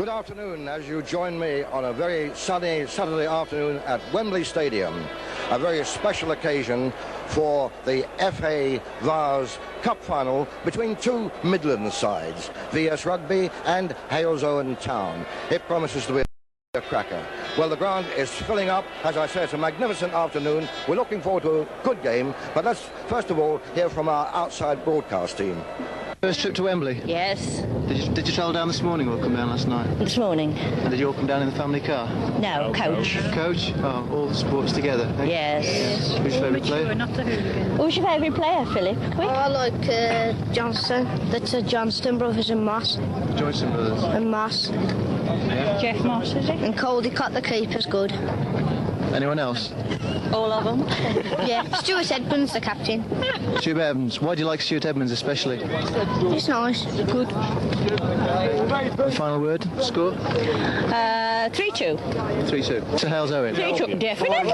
Good afternoon, as you join me on a very sunny Saturday afternoon at Wembley Stadium. A very special occasion for the FA Vase Cup final between two Midland sides, Vase Rugby and Halesowen Town. It promises to be a cracker. Well, the ground is filling up. As I say, it's a magnificent afternoon. We're looking forward to a good game, but let's first of all hear from our outside broadcast team. First trip to Wembley? Yes. Did you travel down this morning or come down last night? This morning. And did you all come down in the family car? No, coach. Coach? Oh, all the sports together. Eh? Yes. Who's your favourite player? Who's your favourite player, Philip? Quick. Oh, I like Johnston. That's Johnston brothers and Moss. Johnson brothers. And Moss. Yeah. Jeff Moss, is it? And Caldicott, the keeper's good. Anyone else? All of them. Yeah. Stuart Edmonds, the captain. Stuart Edmonds. Why do you like Stuart Edmonds especially? He's nice. Good. Final word? Score? 3-2. 3-2. To Halesowen. 3-2, definitely.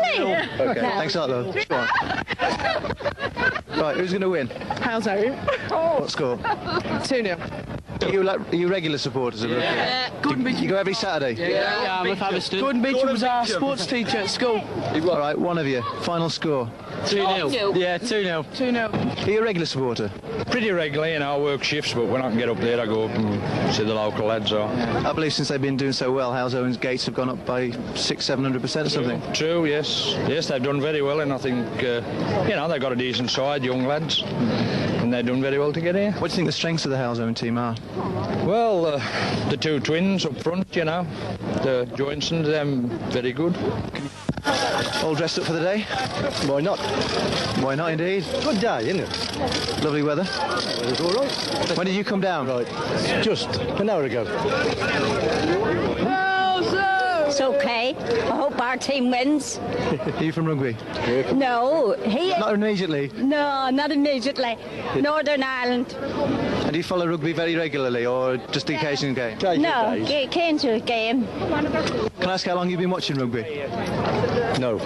Okay. Thanks a lot, though. Go on. Right, who's going to win? Halesowen. What score? 2-0. Are you regular supporters of rugby? You go every Saturday? Yeah, I'm with Haverston. Gordon Beecham was our sports teacher at school. All right, one of you. Final score? 2-0. Yeah, 2-0. 2-0. Are you a regular supporter? Pretty regularly, I work shifts, but when I can get up there, I go up and see the local lads. I believe since they've been doing so well, Halesowen's gates have gone up by 600-700% or something. True, yes. Yes, they've done very well, and I think, they've got a decent side, young lads, and they've done very well to get here. What do you think the strengths of the Halesowen team are? Well, the two twins up front, the Johansons, them very good. All dressed up for the day? Why not? Why not, indeed? Good day, isn't it? Lovely weather. It's all right. When did you come down? Right, just an hour ago. It's okay. I hope our team wins. Are you from Rugby? No, he... Not immediately. No, not immediately. Northern Ireland. And do you follow rugby very regularly or just the occasional game? No, came to a game. Can I ask how long you've been watching rugby? No,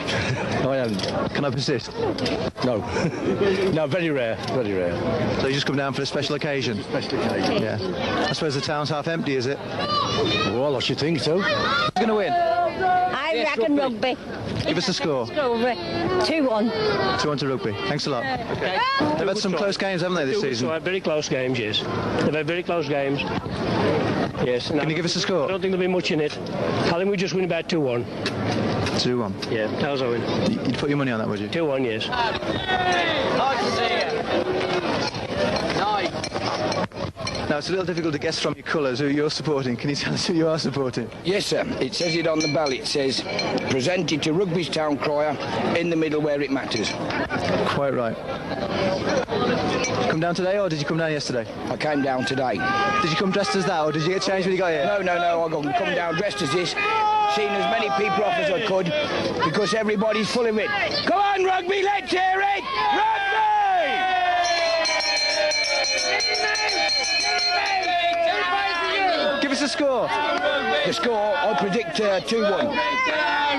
I haven't. Can I persist? No. No, very rare, very rare. So you just come down for a special occasion? Special occasion. Yeah. I suppose the town's half empty, is it? Well, I should think so. Who's going to win? I reckon rugby. Give us a score. 2-1. 2-1 to Rugby. Thanks a lot. Okay. They've had some close games, haven't they, this season? Very close games, yes. They've had very close games. Yes. Can you give us a score? I don't think there'll be much in it. I think we just win about 2-1. 2-1? Yeah, Halesowen. You'd put your money on that, would you? 2-1, yes. Now, it's a little difficult to guess from your colours who you're supporting. Can you tell us who you are supporting? Yes, sir. It says it on the bell. It says, presented to Rugby's town crier, in the middle where it matters. Quite right. Did you come down today or did you come down yesterday? I came down today. Did you come dressed as that or did you get changed when you got here? No, I come down dressed as this, seeing as many people off as I could, because everybody's full of it. Come on, Rugby, let's hear it! Rugby! Give us a score. The score, I predict 2-1.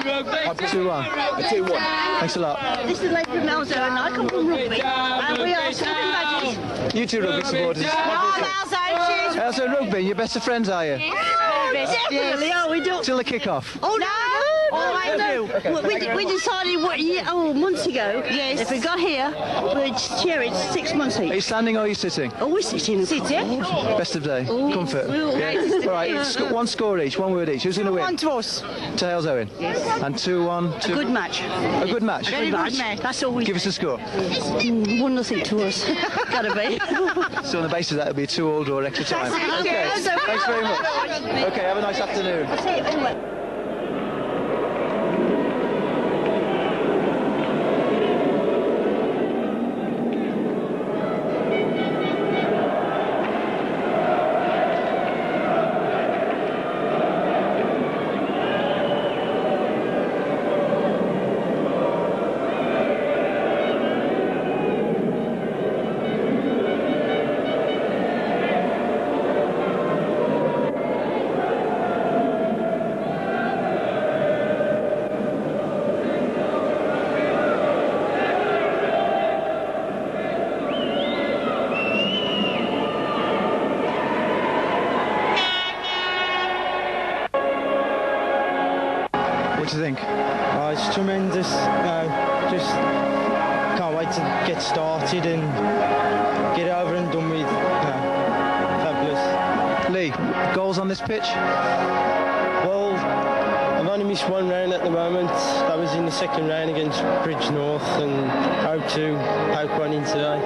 2-1. 2-1. Thanks a lot. This is Lady Halesowen. I come from Rugby. And we are something badges. You two rugby supporters. Halesowen Rugby, you're better friends, are you? Definitely, we do. Till the kickoff. Oh, no! I know. We decided months ago. Yes. If we got here, we'd share it 6 months Are you each. standing or are you sitting? Oh, we're sitting. Sitting? Best of day. Comfort. All right, one score each, one word each. Who's going to win? 1 to us. To Halesowen. Yes. And 2-1 to... A good match. A good match? Very good match. That's all we Give us a score. 1-0 to us. Gotta be. So on the basis of that, it'll be a 2-all draw extra time. Okay, thanks very much. Okay, have a nice afternoon. What do you think? Oh, it's tremendous. Just can't wait to get started and get it over and done with. Fabulous. Lee, goals on this pitch? Well, I've only missed one round at the moment. That was in the second round against Bridge North, and hope to poke one in today.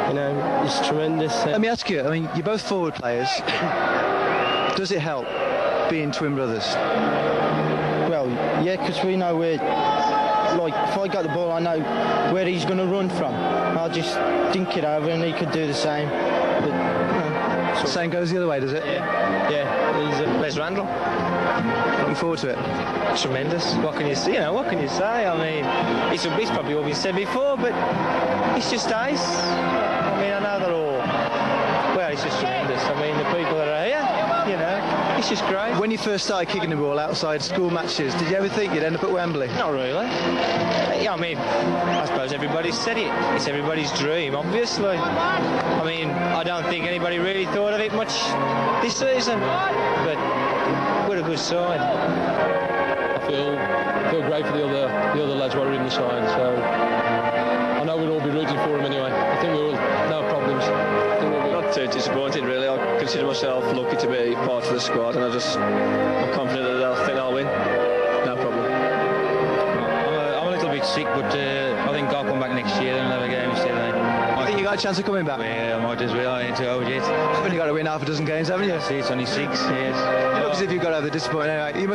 You know, it's tremendous. Let me ask you, I mean, you're both forward players. Does it help being twin brothers? Well, yeah, because we know where, like, if I got the ball, I know where he's going to run from. I'll just dink it over and he could do the same. But, you know, same goes the other way, does it? Yeah. He's Les Randall. Looking forward to it. Tremendous. What can you say? You know, what can you say? I mean, it's probably all been said before, but it's just nice. I mean, I know they're all. Well, it's just tremendous. I mean, the people that are here, you know, it's just great. When you first started kicking the ball outside school matches, did you ever think you'd end up at Wembley? Not really. Yeah, I mean, I suppose everybody's said it. It's everybody's dream, obviously. I mean, I don't think anybody really thought of it much this season, but we're a good side. I feel great for the other lads who are in the side, so I know we'll all be rooting for them anyway. I think we'll no problems. Not too disappointed really. I consider myself lucky to be part of the squad, and I'm confident that I think I'll win. No problem. I'm a little bit sick, but I think I'll come back next year and have a game instead. I think you got a chance of coming back? Yeah, I might as well. I ain't too old yet. You've only got to win half a dozen games, haven't you? See, it's only 6, yes. It looks as if you've got over the disappointment anyway. You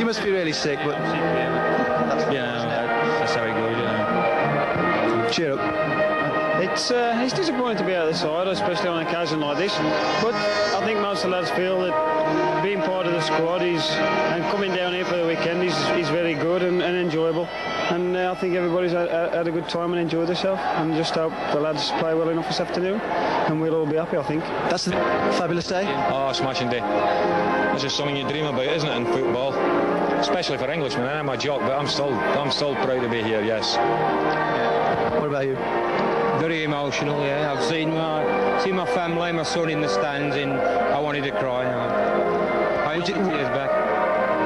must be really sick, but that's how it goes, you know. Cheer up. It's disappointing to be out of the side, especially on an occasion like this. But I think most of the lads feel that being part of the squad and coming down here for the weekend is very good and enjoyable. And I think everybody's had a good time and enjoyed themselves. And just hope the lads play well enough this afternoon, and we'll all be happy, I think. That's a fabulous day. Oh, smashing day. It's just something you dream about, isn't it, in football? Especially for Englishmen. I'm a jock, but I'm still proud to be here. Yes. What about you? Very emotional, yeah. I've seen my family, my son in the stands, and I wanted to cry. I took tears back.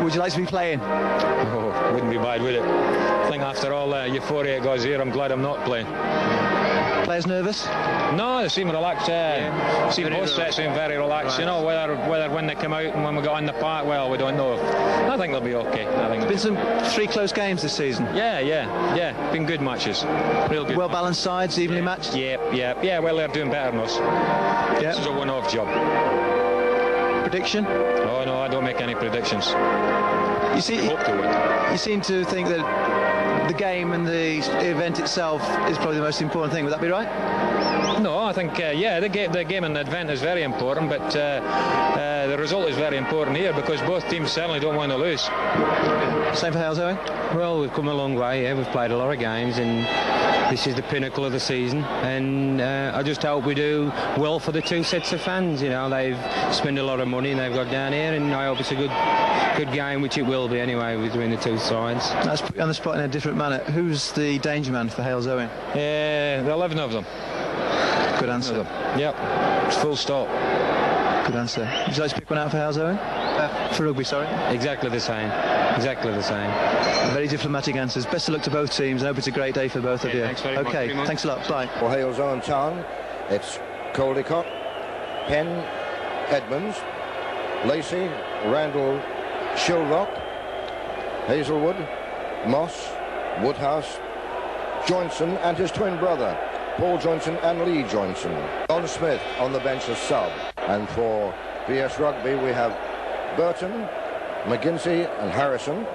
Would you like to be playing? Oh, wouldn't be bad, would it? I think after all the euphoria it goes here, I'm glad I'm not playing. Players nervous? No, they seem relaxed. See, both sets seem very relaxed. You know, whether when they come out and when we got on the park, well, we don't know. I think they'll be okay. There's been some 3 close games this season. Yeah. Been good matches. Real good. Well balanced sides, evenly matched. Yeah. Well, they're doing better than us. Yeah. This is a one-off job. Prediction? Oh no, I don't make any predictions. You seem to think that the game and the event itself is probably the most important thing. Would that be right? No, I think the game and the event is very important, but the result is very important here because both teams certainly don't want to lose. Same for Halesowen? Well, we've come a long way. Yeah, we've played a lot of games, and this is the pinnacle of the season. And I just hope we do well for the 2 sets of fans. You know, they've spent a lot of money and they've got down here, and I hope it's a good game, which it will be anyway, between the 2 sides. Let's put you on the spot in a different manner. Who's the danger man for Halesowen? There are 11 of them. Good answer. Yep. It's full stop. Good answer. Would you like to pick one out for Halesowen? For rugby, sorry. Exactly the same. Very diplomatic answers. Best of luck to both teams. I hope it's a great day for both of you. Thanks very much. Thanks a lot. Bye. For Halesowen Town, it's Caldecott, Penn, Edmonds, Lacey, Randall, Shilrock, Hazelwood, Moss, Woodhouse, Johnson and his twin brother, Paul Johnson and Lee Johnson. John Smith on the bench as sub. And for VS Rugby we have Burton, McGinsey and Harrison,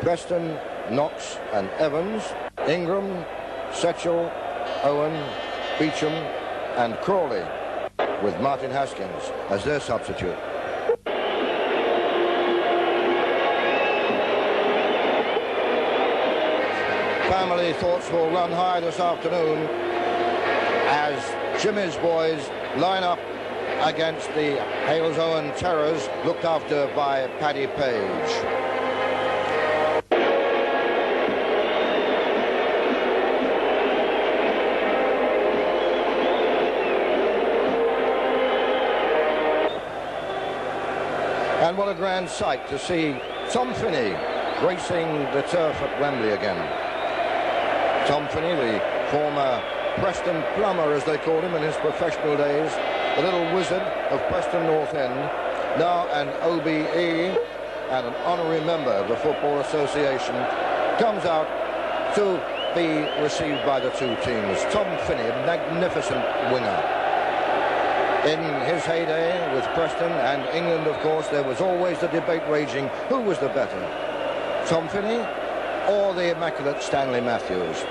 Preston, Knox and Evans, Ingram, Setchell, Owen, Beecham and Crawley, with Martin Haskins as their substitute. Family thoughts will run high this afternoon as Jimmy's boys line up against the Halesowen Terrors, looked after by Paddy Page. And what a grand sight to see Tom Finney gracing the turf at Wembley again. Tom Finney, the former Preston plumber, as they called him in his professional days, the little wizard of Preston North End, now an OBE and an honorary member of the Football Association, comes out to be received by the two teams. Tom Finney, a magnificent winger. In his heyday with Preston and England, of course, there was always the debate raging, who was the better, Tom Finney or the immaculate Stanley Matthews?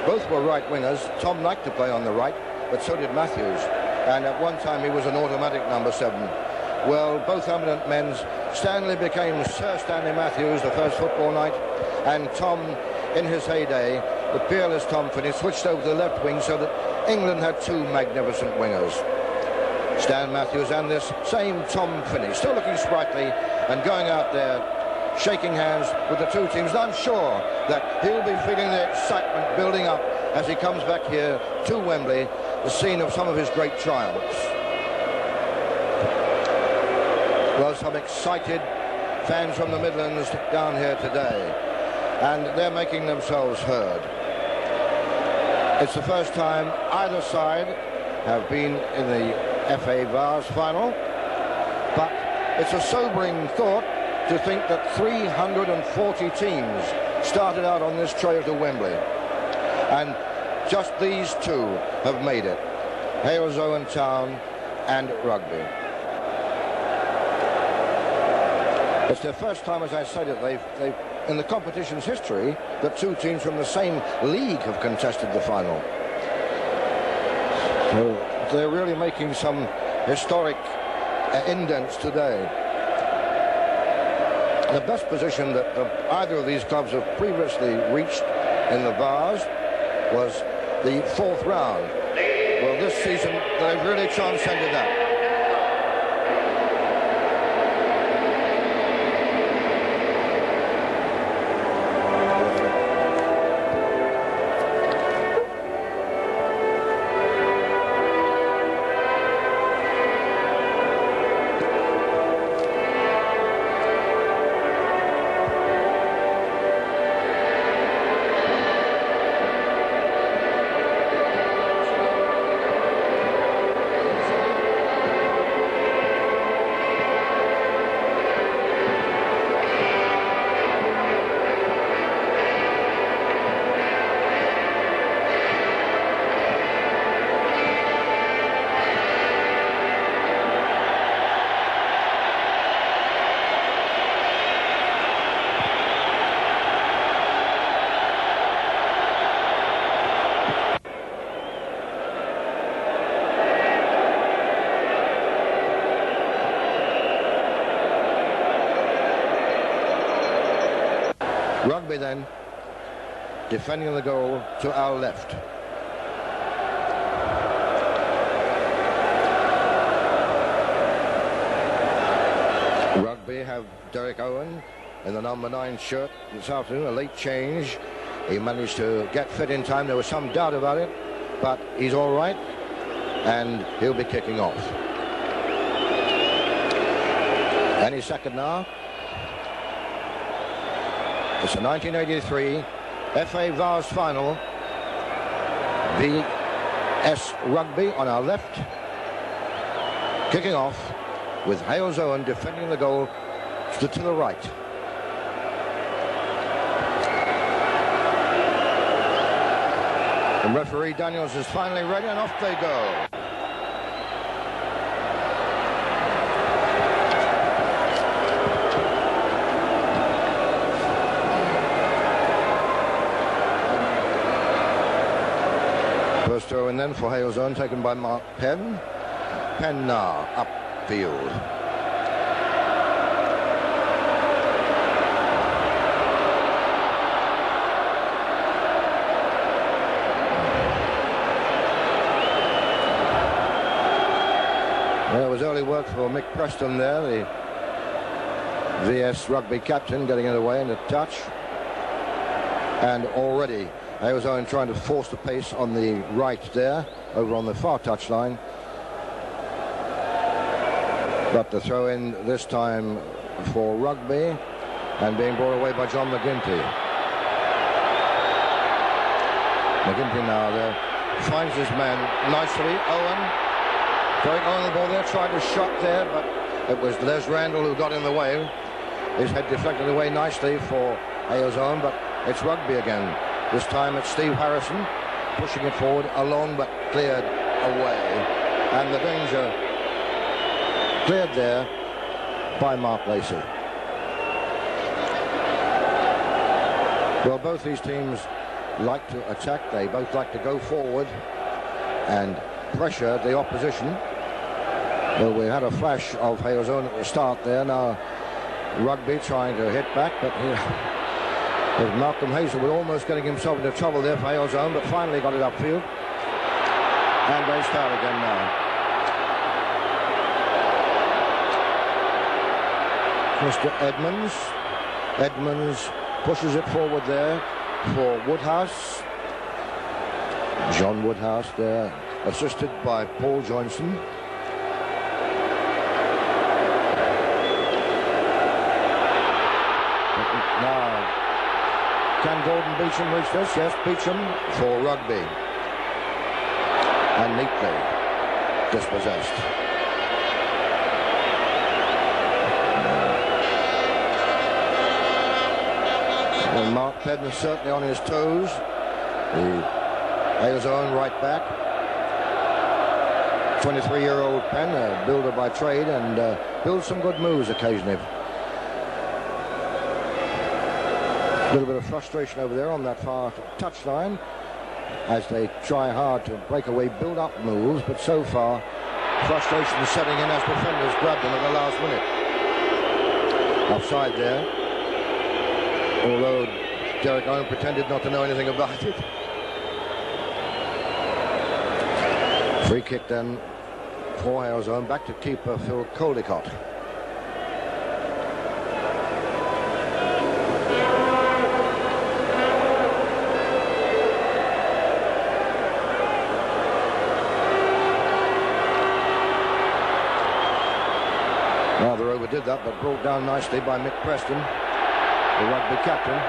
Both were right wingers. Tom liked to play on the right, but so did Matthews. And at one time he was an automatic number 7. Well, both eminent men. Stanley became Sir Stanley Matthews the first football night, and Tom, in his heyday, the peerless Tom Finney, switched over to the left wing so that England had two magnificent wingers. Stan Matthews and this same Tom Finney, still looking sprightly and going out there, shaking hands with the two teams. And I'm sure that he'll be feeling the excitement building up as he comes back here to Wembley, the scene of some of his great triumphs. Well, some excited fans from the Midlands down here today, and they're making themselves heard. It's the first time either side have been in the FA Vase final, but it's a sobering thought to think that 340 teams started out on this trail to Wembley, and just these two have made it, Halesowen Town and Rugby. It's their first time, as I said, that they've in the competition's history, that two teams from the same league have contested the final. So they're really making some historic indents today. The best position that either of these clubs have previously reached in the Vase was the 4th round. Well, this season they've really transcended that. Rugby then, defending the goal to our left. Rugby have Derek Owen in the number 9 shirt this afternoon, a late change. He managed to get fit in time. There was some doubt about it, but he's all right, and he'll be kicking off. Any second now. It's a 1983 FA Vase final. VS Rugby on our left, kicking off with Halesowen defending the goal to the right. And referee Daniels is finally ready, and off they go. First throw in then for Halesowen, taken by Mark Penn. Penn now upfield. Well, it was early work for Mick Preston there, the VS Rugby captain, getting it away in a touch. And already Halesowen trying to force the pace on the right there, over on the far touchline. But the throw in this time for Rugby and being brought away by John McGinty. McGinty now there finds his man nicely. Owen, Derek Owen the ball there, tried to shot there, but it was Les Randall who got in the way. His head deflected away nicely for Halesowen, but it's Rugby again. This time it's Steve Harrison pushing it forward, along but cleared away. And the danger cleared there by Mark Lacey. Well, both these teams like to attack. They both like to go forward and pressure the opposition. Well, we had a flash of Halesowen at the start there. Now Rugby trying to hit back, but here Malcolm Hazelwood almost getting himself into trouble there for Halesowen, but finally got it upfield. And they start again now. Mr. Edmonds. Edmonds pushes it forward there for Woodhouse. John Woodhouse there, assisted by Paul Johnson. Now, can Gordon Beecham reach this? Yes, Beecham for Rugby. And neatly dispossessed. And Mark Pedden certainly on his toes. The Halesowen right back. 23-year-old Penn, a builder by trade, and builds some good moves occasionally. A little bit of frustration over there on that far touchline as they try hard to break away build-up moves, but so far frustration is setting in as defenders grab them at the last minute. Offside there, although Derek Owen pretended not to know anything about it. Free kick then for Halesowen, back to keeper Phil Caldicott. Rather overdid that, but brought down nicely by Mick Preston, the Rugby captain.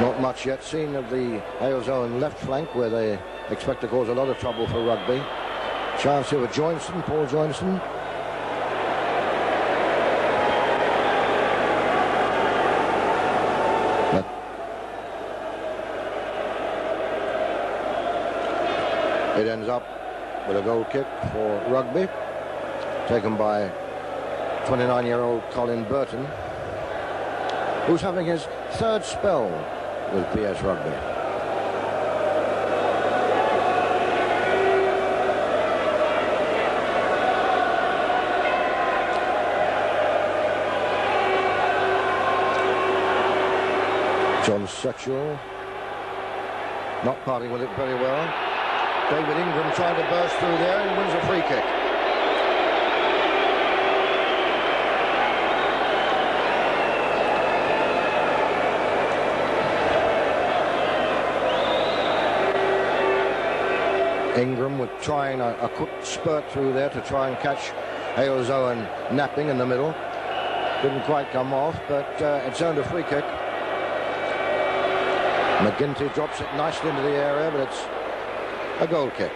Not much yet seen of the Halesowen left flank, where they expect to cause a lot of trouble for Rugby. Chance here with Johnson, Paul Johnson. It ends up with a goal kick for Rugby, taken by 29-year-old Colin Burton, who's having his third spell with PS Rugby. John Sexual not parting with it very well. David Ingram trying to burst through there and wins a free kick. Ingram with trying a quick spurt through there to try and catch Halesowen napping in the middle. Didn't quite come off, but it's earned a free kick. McGinty drops it nicely into the area, but it's a goal kick.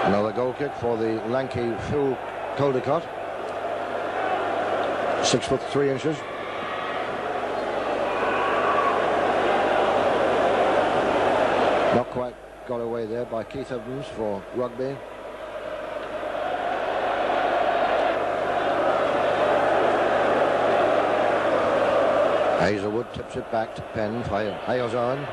Another goal kick for the lanky Phil Caldicott. 6'3". Not quite got away there by Keith Evans for Rugby. Hazelwood tips it back to Penn for Halesowen.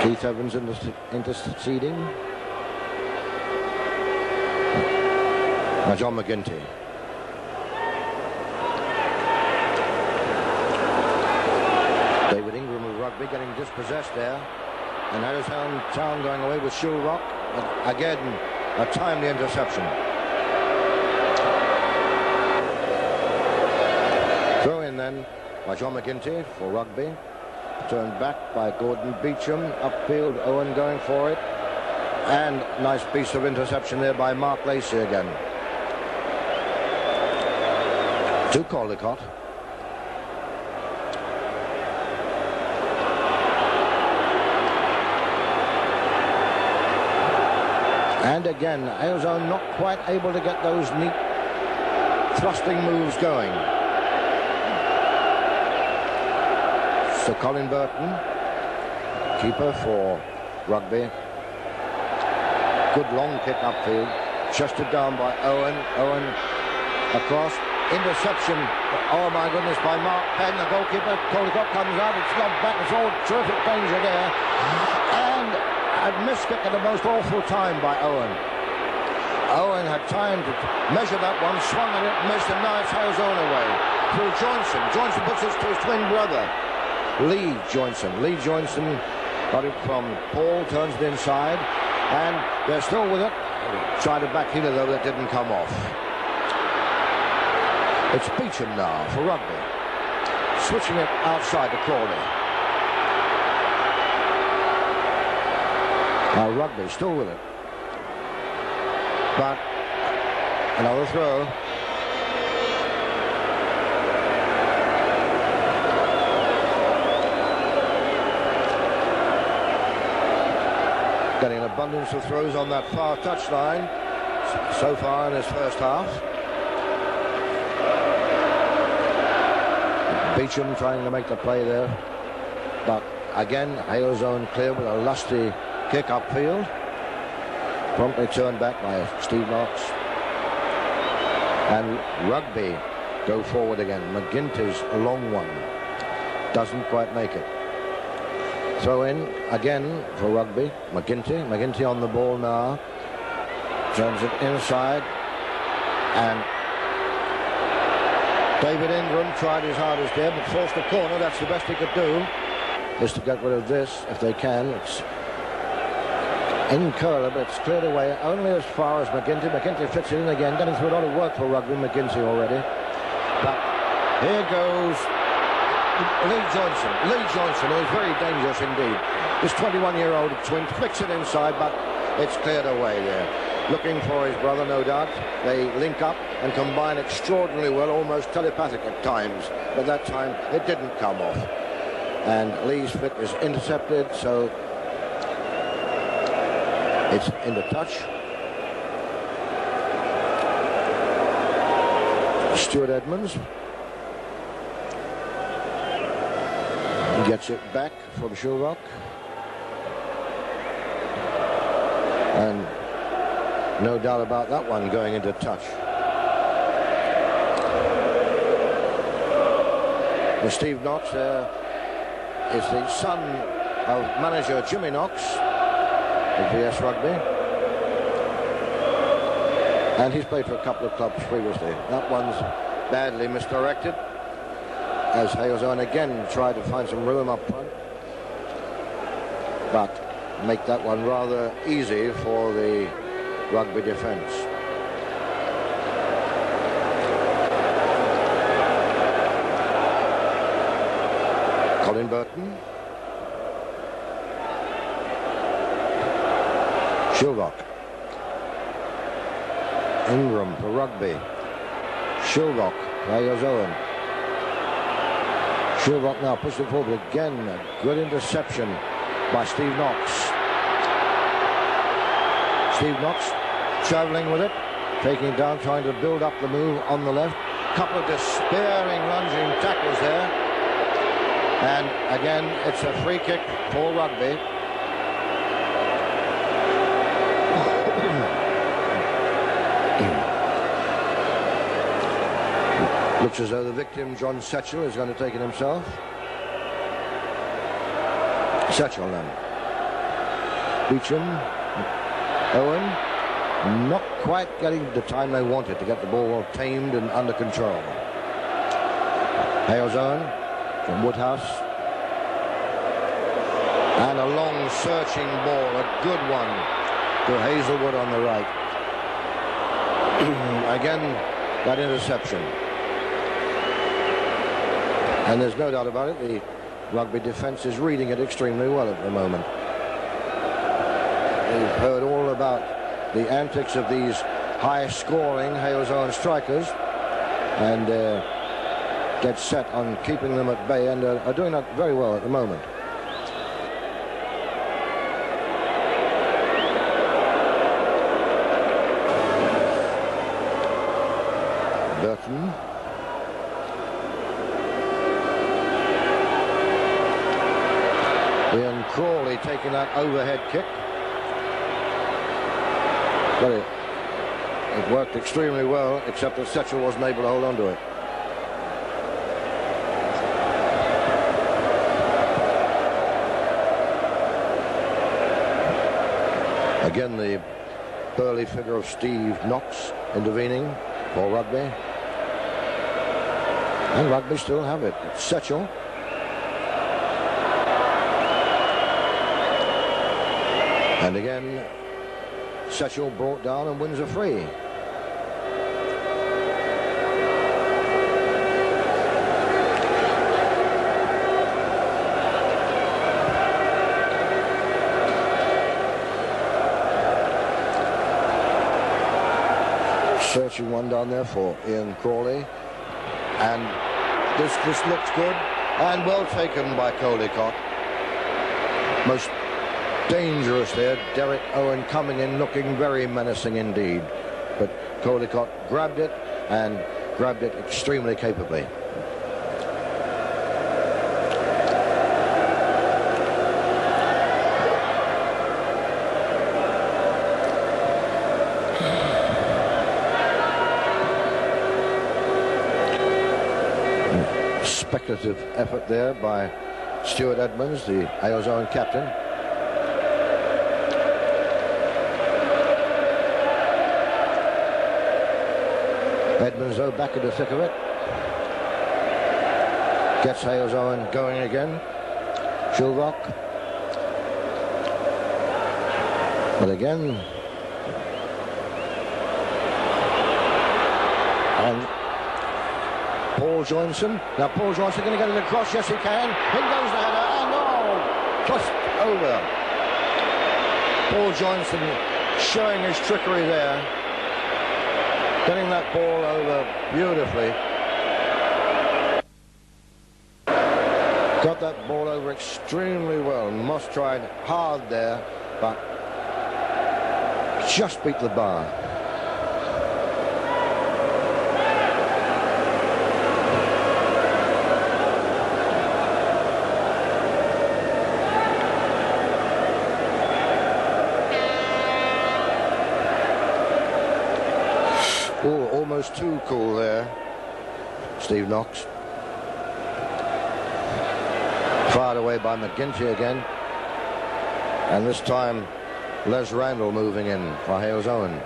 Keith Evans interceding. Now John McGinty. Rugby getting dispossessed there. And Halesowen Town going away with Shulrock. Again, a timely interception. Throw in then by John McGinty for Rugby. Turned back by Gordon Beecham. Upfield, Owen going for it. And nice piece of interception there by Mark Lacey again. To Caldecott. And again, Halesowen not quite able to get those neat thrusting moves going. So Colin Burton, keeper for Rugby. Good long kick upfield. Chested down by Owen. Owen across. Interception. Oh my goodness, by Mark Penn, the goalkeeper. Caldecott comes out. It's lobbed back. It's all terrific danger there. And a missed kick at the most awful time by Owen. Owen had time to measure that one, swung at it, missed, and now it's Halesowen away. Through Johnson. Johnson puts it to his twin brother, Lee Johnson. Lee Johnson got it from Paul, turns it inside, and they're still with it. Tried a back healer though, that didn't come off. It's Beecham now for Rugby. Switching it outside to Crawley. Now Rugby still with it. But another throw. Getting an abundance of throws on that far touchline so far in his first half. Beecham trying to make the play there. But again, Halesowen clear with a lusty kick upfield. Promptly turned back by Steve Knox. And Rugby go forward again. McGinty's a long one. Doesn't quite make it. Throw in again for Rugby. McGinty. McGinty on the ball now. Turns it inside. And David Ingram tried his hardest there, but forced a corner. That's the best he could do, is to get rid of this if they can. It's in curler, but it's cleared away only as far as McGinty. McGinty fits it in again, getting through a lot of work for Rugby, McGinty already. But here goes Lee Johnson. Lee Johnson is very dangerous indeed. This 21-year-old twin flicks it inside, but it's cleared away there. Looking for his brother, no doubt. They link up and combine extraordinarily well, almost telepathic at times. But that time, it didn't come off. And Lee's flick is intercepted, so it's into touch. Stuart Edmonds gets it back from Shulrock. And no doubt about that one going into touch. And Steve Knox is the son of manager Jimmy Knox of VS Rugby. And he's played for a couple of clubs previously. That one's badly misdirected, as Halesowen again tried to find some room up front. But make that one rather easy for the Rugby defence. Colin Burton. Shulrock. Ingram for Rugby. Shulrock for Halesowen. Shulrock now pushed it forward again. A good interception by Steve Knox. Steve Knox travelling with it, taking it down, trying to build up the move on the left. Couple of despairing lunging tackles there. And again, it's a free kick for Rugby. Looks as though the victim, John Setchell, is going to take it himself. Setchell then. Beecham. Owen. Not quite getting the time they wanted to get the ball well tamed and under control. Halesowen from Woodhouse. a long searching ball, a good one to Hazelwood on the right. Again, that interception. And there's no doubt about it, the Rugby defence is reading it extremely well at the moment. They've heard all about the antics of these high-scoring Halesowen strikers and get set on keeping them at bay, and are doing that very well at the moment. Burton. Ian Crawley taking that overhead kick. But it worked extremely well, except that Setchell wasn't able to hold on to it. Again, the burly figure of Steve Knox intervening for Rugby. And Rugby still have it. It's Setchell. And again, Setchell brought down and wins a free. Searching one down there for Ian Crawley, and this looks good and well taken by Colicott. Most dangerous there, Derek Owen coming in looking very menacing indeed, but Colicott grabbed it and grabbed it extremely capably. Speculative effort there by Stuart Edmonds, the Halesowen captain. Edmonds, though, back in the thick of it. Gets Halesowen going again. Shilrock. But again. And Paul Johnson. Now Paul Johnson going to get it across. Yes, he can. In goes the header. And oh, just over. Paul Johnson showing his trickery there. Getting that ball over beautifully. Got that ball over extremely well. Moss tried hard there, but just beat the bar. Oh, almost too cool there, Steve Knox. Fired away by McGinty again. And this time, Les Randall moving in for Halesowen.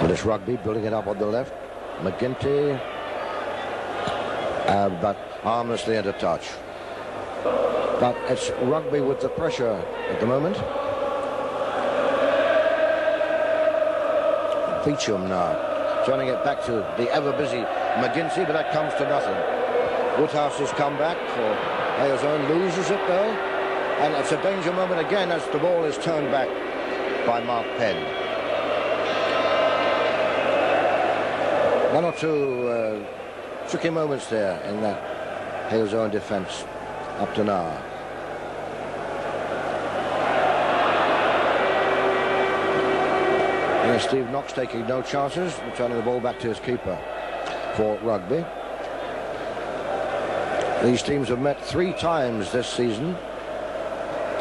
But it's Rugby building it up on the left. McGinty, but harmlessly into touch. But it's Rugby with the pressure at the moment. Beecham now, turning it back to the ever-busy McGinty, but that comes to nothing. Woodhouse has come back for Halesowen, loses it though, and it's a danger moment again as the ball is turned back by Mark Penn. One or two tricky moments there in that Halesowen defence up to now. And Steve Knox taking no chances, returning the ball back to his keeper for Rugby. These teams have met 3 times this season,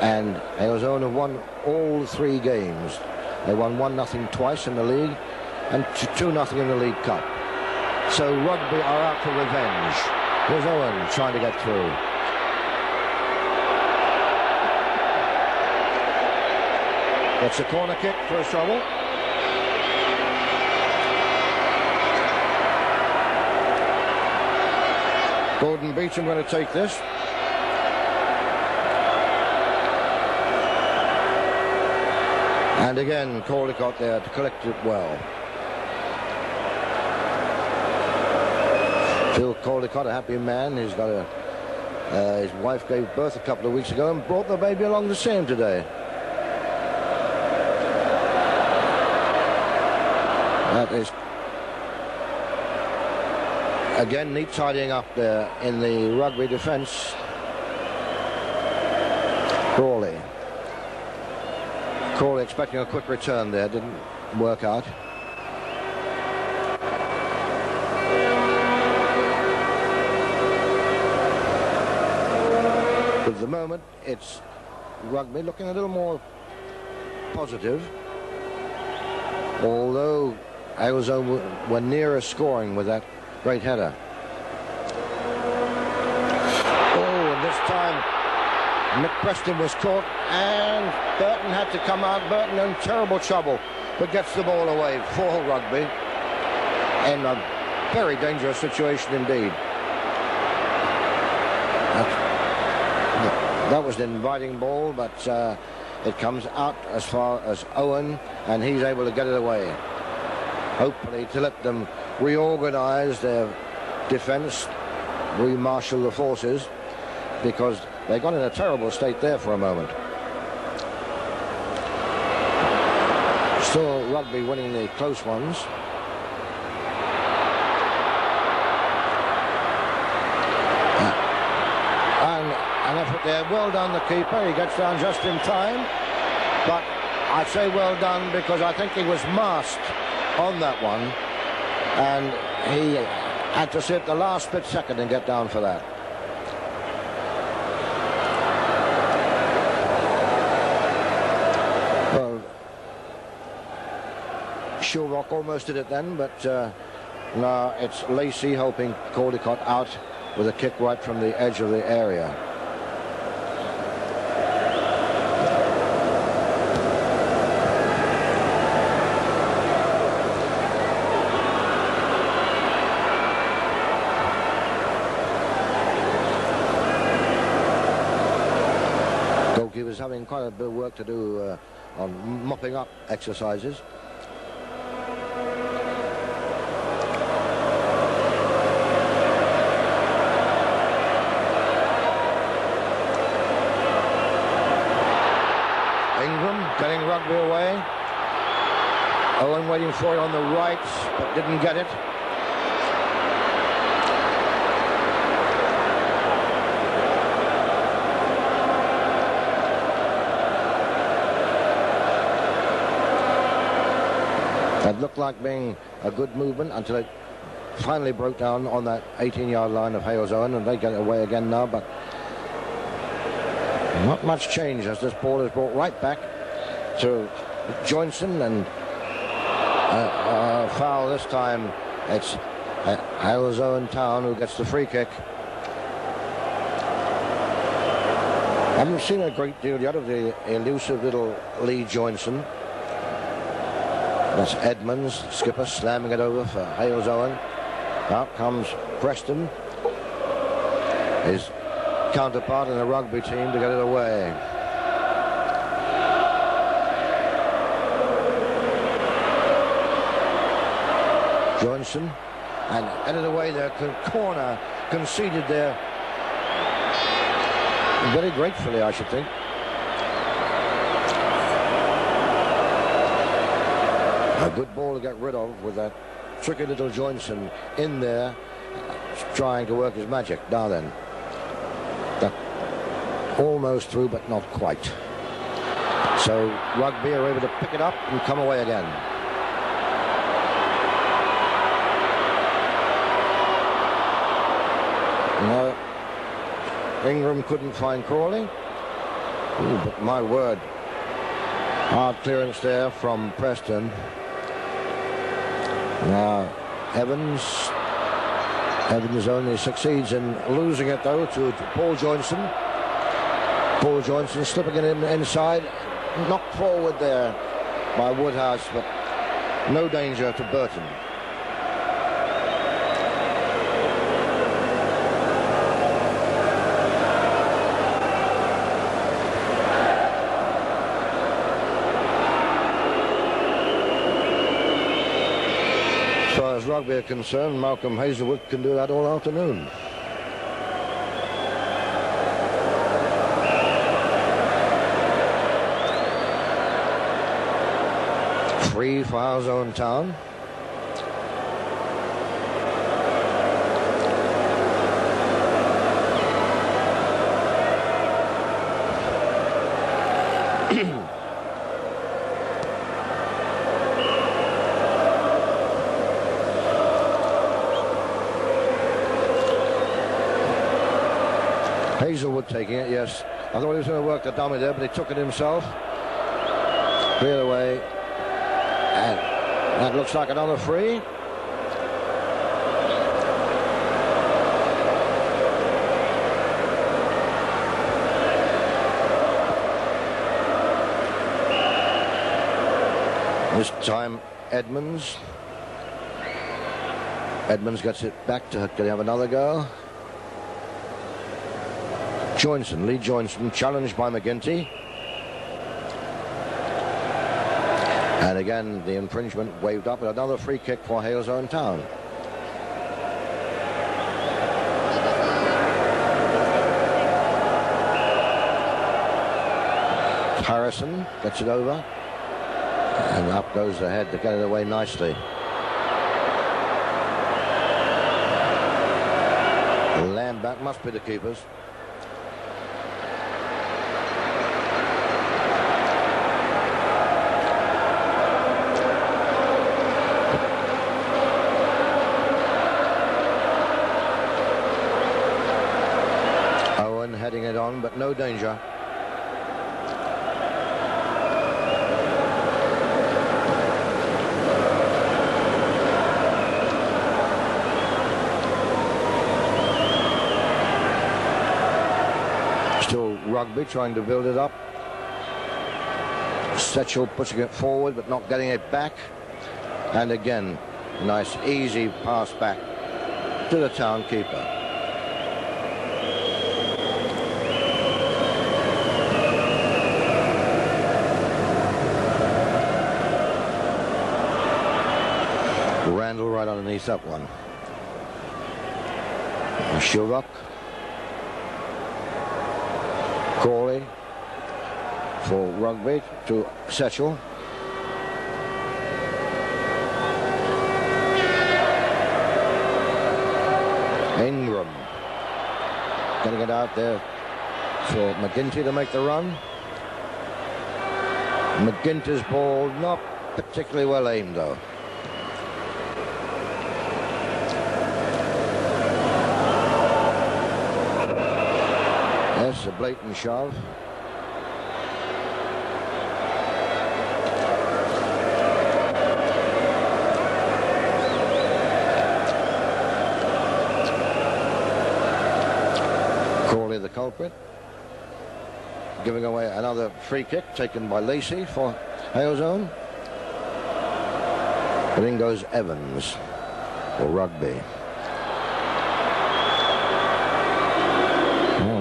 and Halesowen have won all 3 games. They won 1-0 twice in the league and 2-0 in the League Cup. So Rugby are out for revenge. Here's Owen trying to get through. That's a corner kick for a trouble. Gordon Beecham going to take this. And again, Caldecott there to collect it well. Phil Caldecott, a happy man. He's got his wife gave birth a couple of weeks ago and brought the baby along to see him today. That is, again, neat tidying up there in the Rugby defence. Crawley expecting a quick return there, didn't work out. But at the moment, it's Rugby looking a little more positive, although Halesowen were nearer scoring with that great header. Oh, and this time Mick Preston was caught and Burton had to come out. Burton in terrible trouble, but gets the ball away for Rugby in a very dangerous situation indeed. That was an inviting ball, but it comes out as far as Owen, and he's able to get it away. Hopefully to let them reorganise their defence, remarshal the forces, because they got in a terrible state there for a moment. Still Rugby winning the close ones. And an effort there, well done the keeper, he gets down just in time, but I say well done because I think he was masked on that one, and he had to sit the last split second and get down for that. Well, Shilrock almost did it then, but now it's Lacey helping Caldecott out with a kick right from the edge of the area. Goalkeeper's having quite a bit of work to do on mopping up exercises. Getting Rugby away. Owen waiting for it on the right, but didn't get it. That looked like being a good movement until it finally broke down on that 18-yard line of Halesowen, and they get it away again now, but not much change as this ball is brought right back to Johnson, and foul this time. It's Halesowen Town who gets the free kick. I haven't seen a great deal yet of the elusive little Lee Johnson. That's Edmonds, skipper, slamming it over for Halesowen. Out comes Preston, his counterpart in the Rugby team, to get it away. Johnson, and headed away there. Corner conceded there very gratefully, I should think. A good ball to get rid of with that tricky little Johnson in there trying to work his magic. Now then, that almost through but not quite. So Rugby are able to pick it up and come away again. No, Ingram couldn't find Crawley. Ooh, but my word, hard clearance there from Preston. Now Evans only succeeds in losing it though to Paul Johnson. Paul Johnson slipping it in inside, knocked forward there by Woodhouse, but no danger to Burton. far as rugby are concerned, Malcolm Hazelwood can do that all afternoon. Free for Halesowen Town. Hazelwood taking it, yes. I thought he was going to work the dummy there, but he took it himself. Cleared away. And that looks like another free. This time, Edmonds. Edmonds gets it back to, can he have another go? Johnson, Lee Johnson, challenged by McGinty. And again, the infringement waved up, and another free kick for Halesowen Town. Harrison gets it over. And up goes the head to get it away nicely. Land back must be the keepers. Owen heading it on, but no danger. Rugby trying to build it up. Setchell pushing it forward but not getting it back. And again, nice easy pass back to the town keeper. Randall right underneath that one. Shilrock. Crawley for Rugby to Setchell. Ingram getting it out there for McGinty to make the run. McGinty's ball not particularly well aimed though. Yes, a blatant shove. Crawley the culprit. Giving away another free kick taken by Lacey for Halesowen. But in goes Evans for Rugby.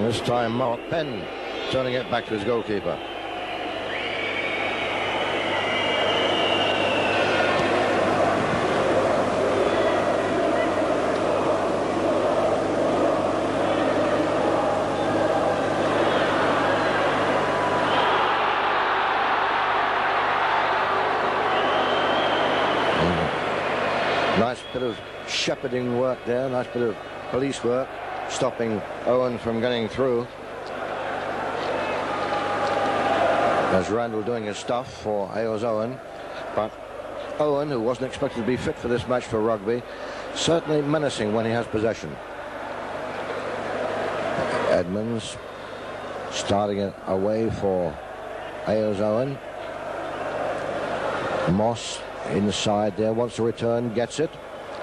This time Mark Penn turning it back to his goalkeeper. Nice bit of shepherding work there, nice bit of police work, stopping Owen from getting through. There's Randall doing his stuff for Halesowen, but Owen, who wasn't expected to be fit for this match for Rugby, certainly menacing when he has possession. Edmonds starting it away for Halesowen. Moss inside there, wants to return, gets it,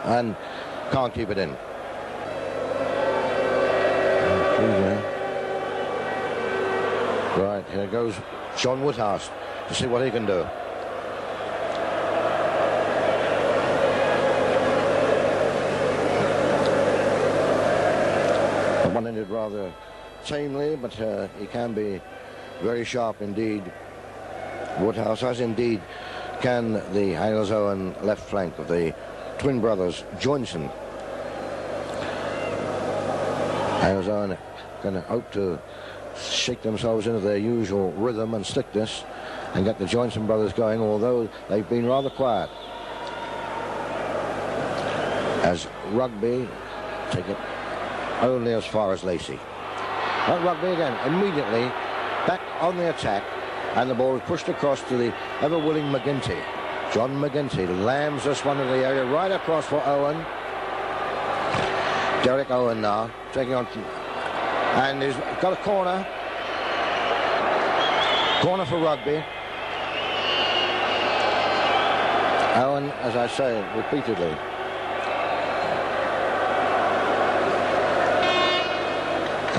and can't keep it in. Right, here goes John Woodhouse to see what he can do. The one ended rather tamely, but he can be very sharp indeed. Woodhouse, as indeed can the Halesowen left flank of the twin brothers, Johnson. Halesowen going to hope to shake themselves into their usual rhythm and slickness and get the Johnson brothers going, although they've been rather quiet. As Rugby take it only as far as Lacey. But Rugby again, immediately back on the attack, and the ball is pushed across to the ever-willing McGinty. John McGinty lambs this one in the area, right across for Owen. Derek Owen now, taking on, and he's got a corner. Corner for Rugby. Owen, as I say repeatedly,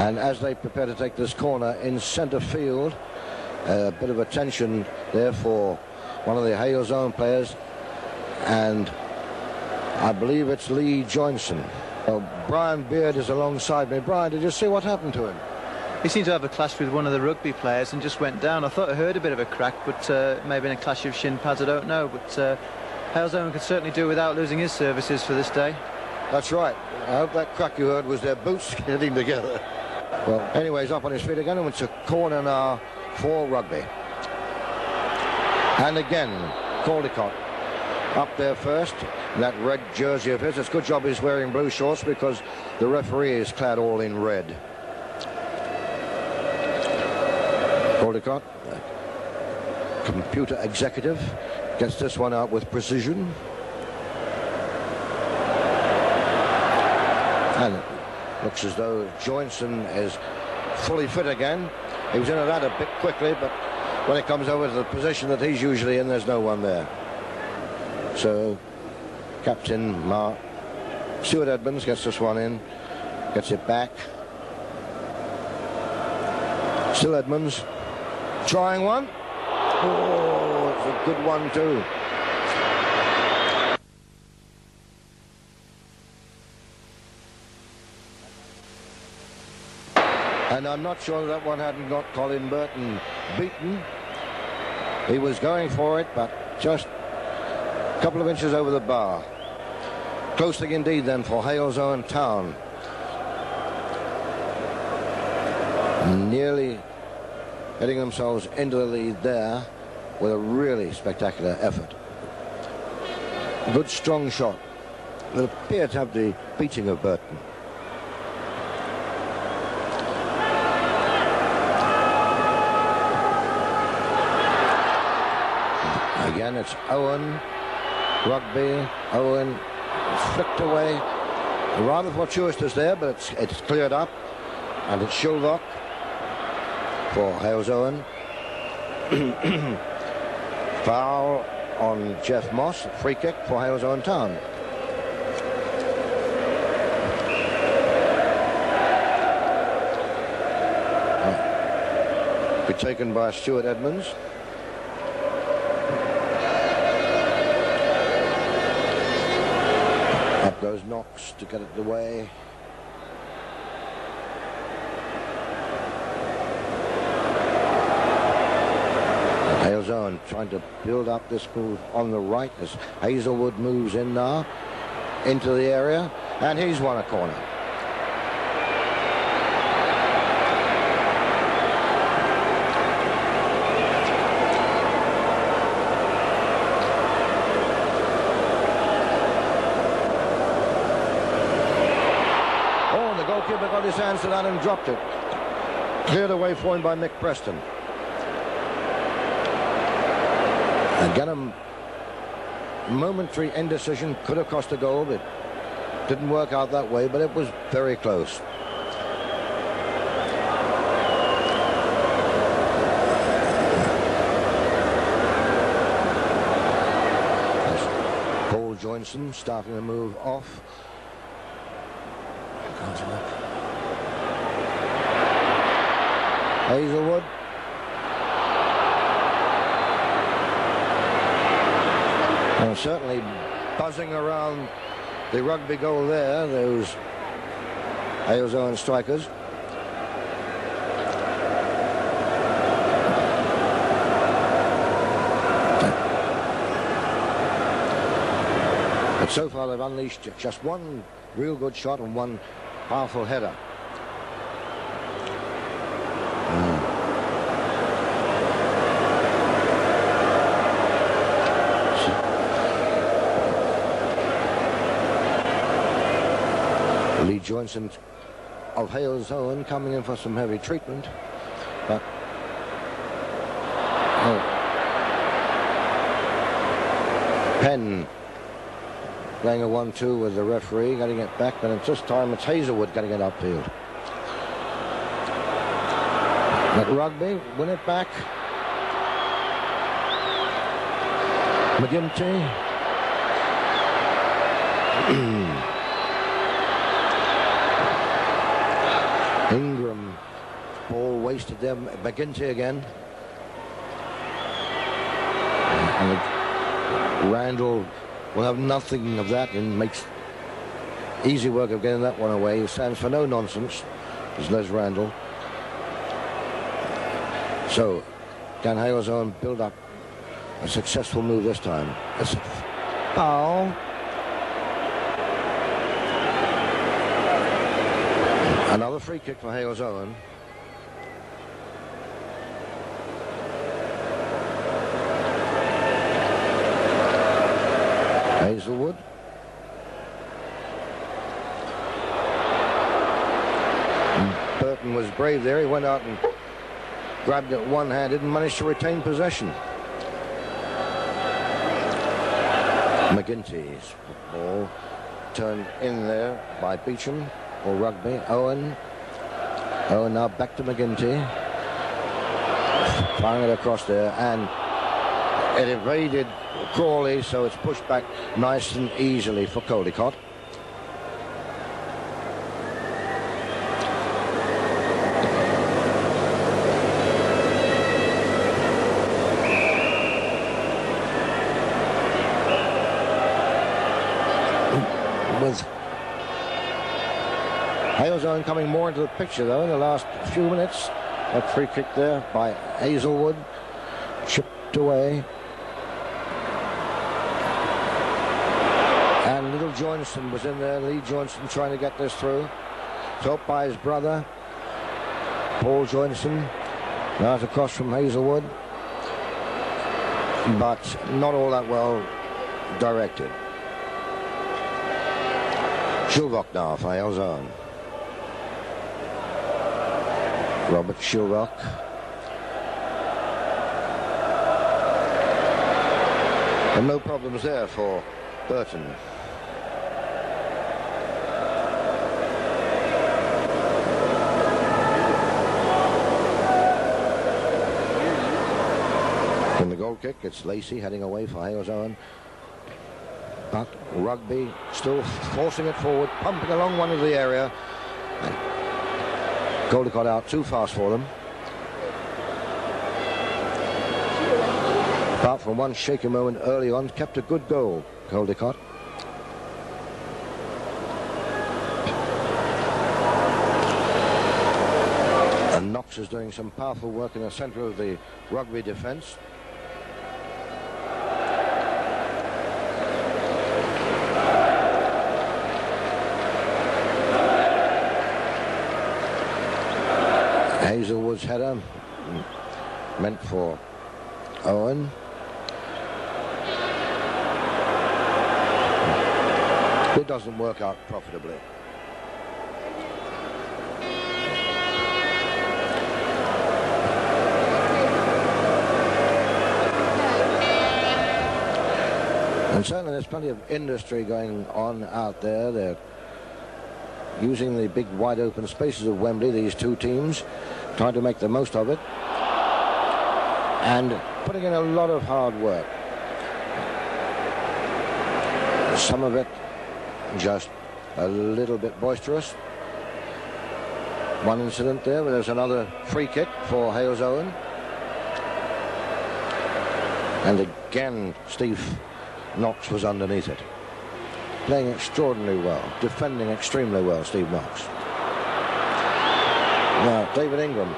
and as they prepare to take this corner in centre field, a bit of attention there for one of the Halesowen players, and I believe it's Lee Johnson. Well, Brian Beard is alongside me. Brian, did you see what happened to him? He seemed to have a clash with one of the Rugby players and just went down. I thought I heard a bit of a crack, but maybe in a clash of shin pads, I don't know. But Halesowen could certainly do without losing his services for this day. That's right. I hope that crack you heard was their boots hitting together. Well, anyways, up on his feet again, and it's a corner now for Rugby. And again, Caldecott up there first, in that red jersey of his. It's a good job he's wearing blue shorts because the referee is clad all in red. Caldecott, computer executive, gets this one out with precision. And it looks as though Johnson is fully fit again. He was in and out a bit quickly, but when it comes over to the position that he's usually in, there's no one there. So Captain Mark Stuart Edmonds gets this one in, gets it back. Still Edmonds trying one. Oh, it's a good one too. And I'm not sure that one hadn't got Colin Burton beaten. He was going for it, but just a couple of inches over the bar. Close thing indeed then for Halesowen Town. Nearly getting themselves into the lead there with a really spectacular effort. Good strong shot. It appeared to have the beating of Burton. Again, it's Owen, Rugby, Owen, flicked away. Rather fortuitous there, but it's cleared up, and it's Shuldock for Halesowen. Foul on Jeff Moss, free kick for Halesowen Town. Be taken by Stuart Edmonds. Up goes Knox to get it away. Halesowen trying to build up this move on the right as Hazelwood moves in now into the area, and he's won a corner. Goalkeeper got his hands to that and dropped it. Cleared away for him by Mick Preston. Again, a momentary indecision could have cost a goal, but didn't work out that way, but it was very close. There's Paul Johnson starting to move off. Hazelwood. And certainly buzzing around the Rugby goal there, those Halesowen strikers. But so far they've unleashed just one real good shot and one powerful header. Lee Johnson of Halesowen coming in for some heavy treatment, but Penn playing a 1-2 with the referee, getting it back, but at this time it's Hazelwood getting it upfield. But Rugby win it back. McGinty. Ingram, ball wasted there. McGinty again. And Randall will have nothing of that and makes easy work of getting that one away. He stands for no nonsense, as Les Randall. So, can Halesowen build up a successful move this time? It's a foul. Another free kick for Halesowen. Hazelwood. And Burton was brave there. He went out and grabbed it one-handed and managed to retain possession. McGinty's ball turned in there by Beecham. Or Rugby. Owen now back to McGinty, firing it across there, and it evaded Crawley, so it's pushed back nice and easily for Caldecott. With Halesowen coming more into the picture, though, in the last few minutes. That free kick there by Hazelwood, chipped away. And little Johnson was in there, Lee Johnson trying to get this through. Helped by his brother, Paul Johnson. Now it's across from Hazelwood, but not all that well directed. Shilvok now for Halesowen. Robert Shilvok. And no problems there for Burton. In the goal kick, it's Lacey heading away for Halesowen. But Rugby still forcing it forward, pumping along one of the area. Caldecott out too fast for them. Apart from one shaky moment early on, kept a good goal, Caldecott. And Knox is doing some powerful work in the centre of the Rugby defence. Hazelwood's header meant for Owen. It doesn't work out profitably. And certainly there's plenty of industry going on out there. They're using the big wide open spaces of Wembley, these two teams, trying to make the most of it and putting in a lot of hard work. Some of it just a little bit boisterous. One incident there, but there's another free kick for Halesowen. And again, Steve Knox was underneath it. Playing extraordinarily well, defending extremely well, Steve Knox. Now, David Ingram.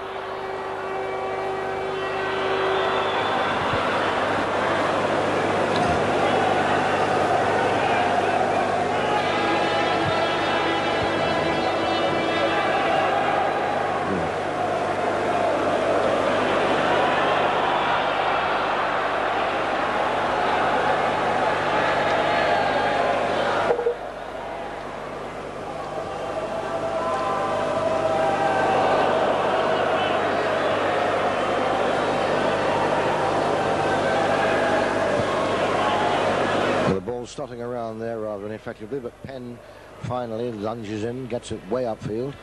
slotting around there rather ineffectively, but Penn finally lunges in, gets it way upfield.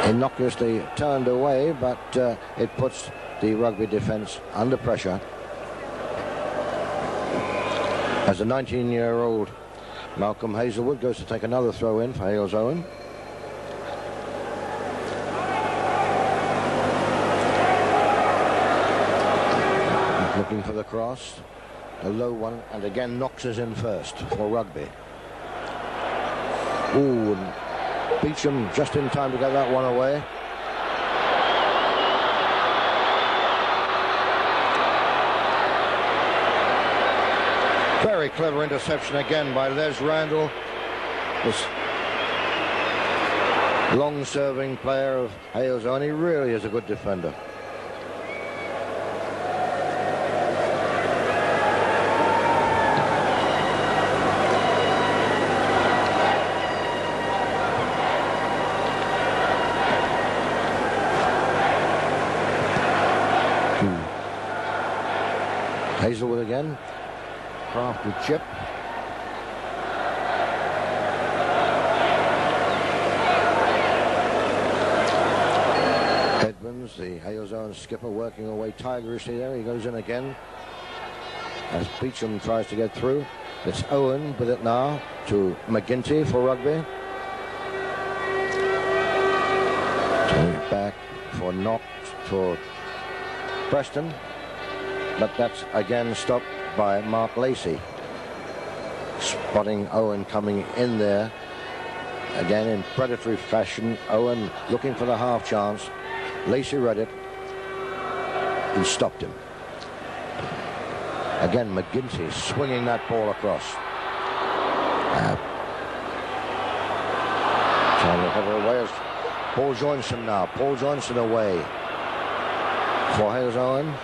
Innocuously turned away, but it puts the Rugby defence under pressure as the 19-year-old Malcolm Hazelwood goes to take another throw in for Halesowen. Looking for the cross, a low one, and again Knox is in first for Rugby. Ooh, and Beecham just in time to get that one away. Very clever interception again by Les Randall, this long-serving player of Halesowen. He really is a good defender. Hazelwood again. Crafty chip. Edmonds, the Halesowen skipper, working away tigerishly there. He goes in again as Beecham tries to get through. It's Owen with it now to McGinty for Rugby. Turning it back for Knox for Preston. But that's again stopped by Mark Lacey. Spotting Owen coming in there. Again in predatory fashion. Owen looking for the half chance. Lacey read it and stopped him. Again McGinty swinging that ball across. Trying to have it away as Paul Johnson now. Paul Johnson away for Halesowen.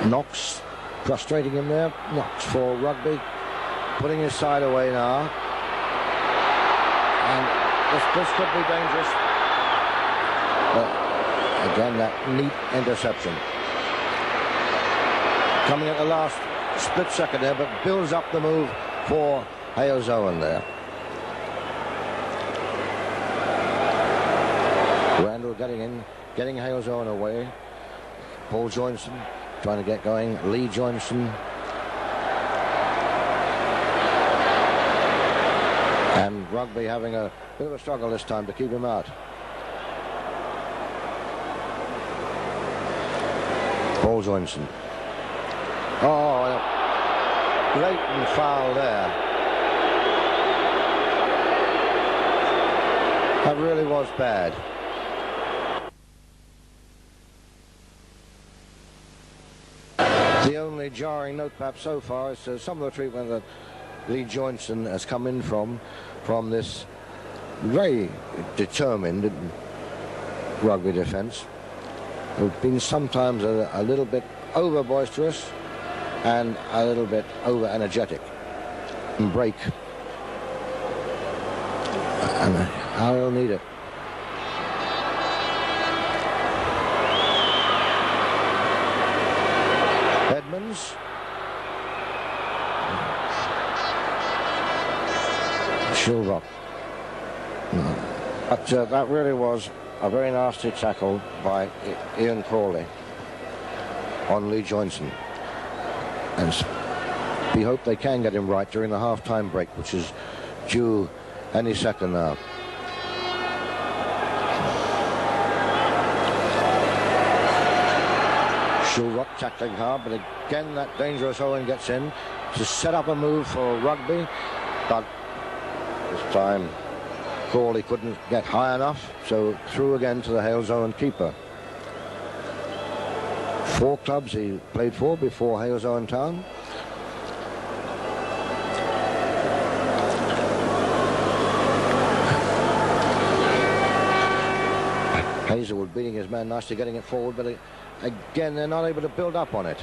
Knox frustrating him there. Knox for Rugby, putting his side away now, and this could be dangerous. But again, that neat interception coming at the last split second there, but builds up the move for Halesowen there. Randall getting in, getting Halesowen away. Paul Johnson trying to get going. Lee Johnson. And Rugby having a bit of a struggle this time to keep him out. Paul Johnson. Oh, blatant foul there. That really was bad. The only jarring note perhaps so far is some of the treatment that Lee Johnson has come in from this very determined Rugby defence. They've been sometimes a little bit over boisterous and a little bit over energetic and break. And I'll need it. Edmonds. Shilrock. But that really was a very nasty tackle by Ian Crawley on Lee Johnson. And we hope they can get him right during the half-time break, which is due any second now. Shilrock tackling hard, but again that dangerous Owen gets in to set up a move for Rugby, but this time Crawley couldn't get high enough, so through again to the Halesowen keeper. 4 clubs he played for before Halesowen Town. Hazelwood beating his man nicely, getting it forward, but again they're not able to build up on it.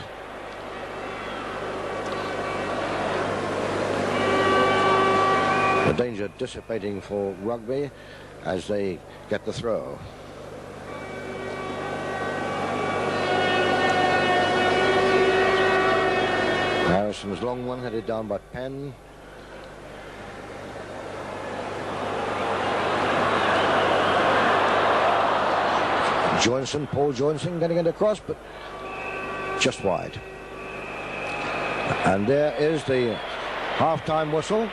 The danger dissipating for Rugby as they get the throw. Harrison's long one headed down by Penn. Paul Johnson getting it across, but just wide. And there is the half-time whistle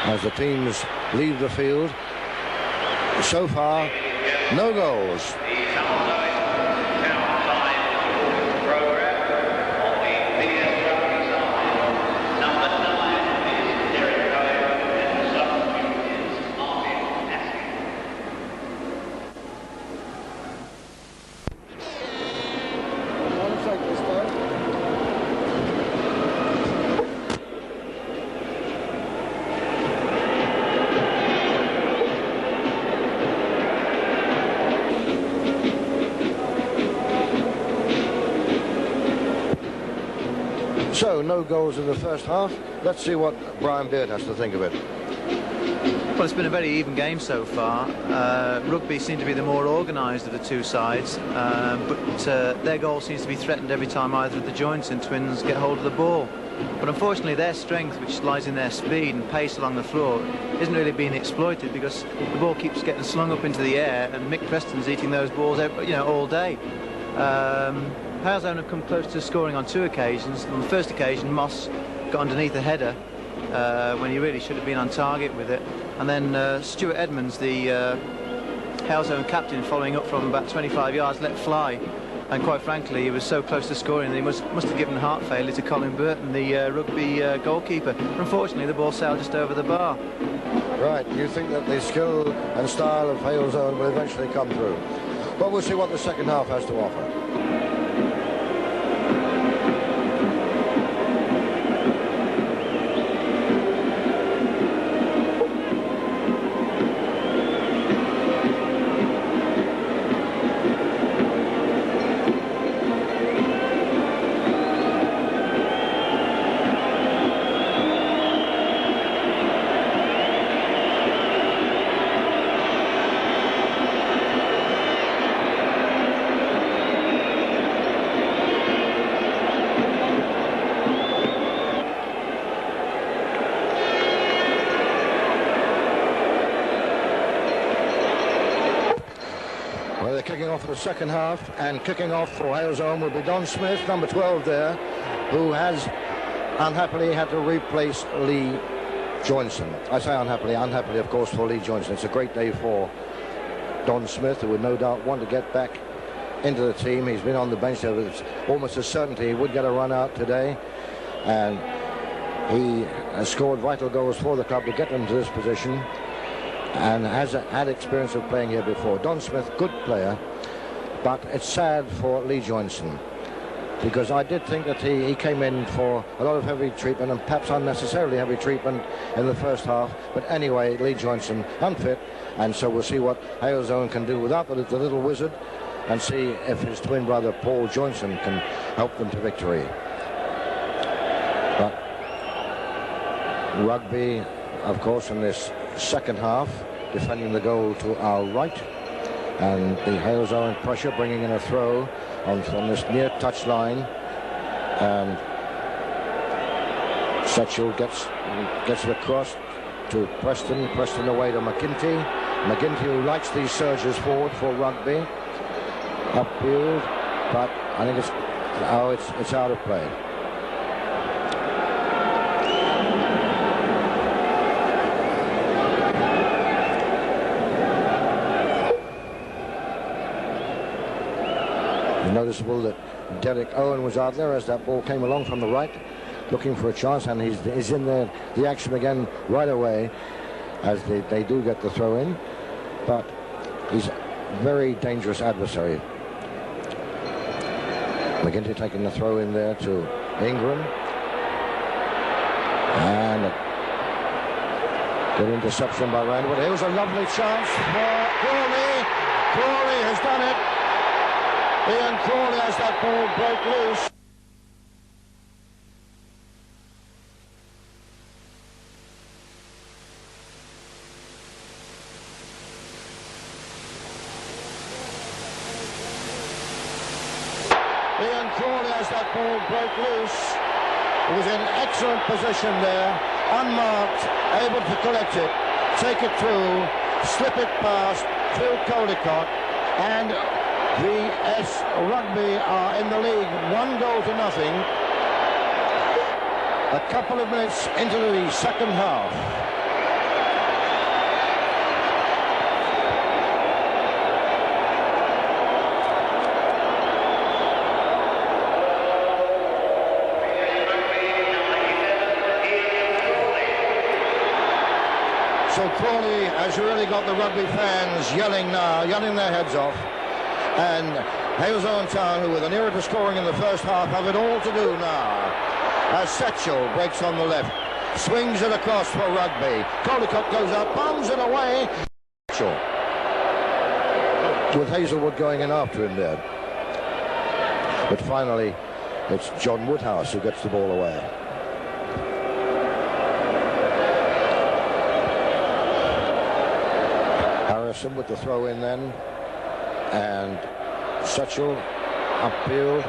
as the teams leave the field. So far, no goals. So, no goals in the first half. Let's see what Brian Beard has to think of it. Well, it's been a very even game so far. Rugby seem to be the more organised of the two sides, but their goal seems to be threatened every time either of the Joinson twins get hold of the ball. But unfortunately, their strength, which lies in their speed and pace along the floor, isn't really being exploited because the ball keeps getting slung up into the air, and Mick Preston's eating those balls, all day. Halesowen have come close to scoring on two occasions. On the first occasion, Moss got underneath a header when he really should have been on target with it. And then Stuart Edmonds, the Halesowen captain, following up from about 25 yards, let fly. And quite frankly, he was so close to scoring that he must have given heart failure to Colin Burton, the Rugby goalkeeper. But unfortunately, the ball sailed just over the bar. Right, you think that the skill and style of Halesowen will eventually come through. But we'll see what the second half has to offer. Kicking off the second half, and kicking off for Halesowen will be Don Smith, number 12 there, who has unhappily had to replace Lee Joinson. I say unhappily of course for Lee Joinson. It's a great day for Don Smith, who would no doubt want to get back into the team. He's been on the bench, so it's almost a certainty he would get a run out today, and he has scored vital goals for the club to get them to this position, and has had experience of playing here before. Don Smith, good player, but it's sad for Lee Joinson, because I did think that he came in for a lot of heavy treatment, and perhaps unnecessarily heavy treatment in the first half. But anyway, Lee Joinson unfit, and so we'll see what Halesowen can do without the little wizard, and see if his twin brother Paul Joinson can help them to victory. But Rugby, of course, in this second half, defending the goal to our right, and the Halesowen pressure bringing in a throw from this near touch line, and Setchell gets it across to Preston away to McGinty, who likes these surges forward for Rugby, upfield, but I think it's out of play. Noticeable that Derek Owen was out there as that ball came along from the right, looking for a chance, and he's in the action again right away as they do get the throw in, but he's a very dangerous adversary. McGinty taking the throw in there to Ingram, and a good interception by Randwood. It was a lovely chance for Crawley. Crawley has done it. Ian Crawley has that ball broke loose. Ian Crawley has that ball broke loose. was in excellent position there, unmarked, able to collect it, take it through, slip it past Phil Caldicott, and VS Rugby are in the league 1-0. A couple of minutes into the second half. So Crawley has really got the Rugby fans yelling now, yelling their heads off. And Halesowen Town, who were the nearer to scoring in the first half, have it all to do now. As Satchel breaks on the left, swings it across for Rugby. Caldicott goes up, bombs it away. Satchel, with Hazelwood going in after him there. But finally, it's John Woodhouse who gets the ball away. Harrison with the throw in then, and Satchel upfield.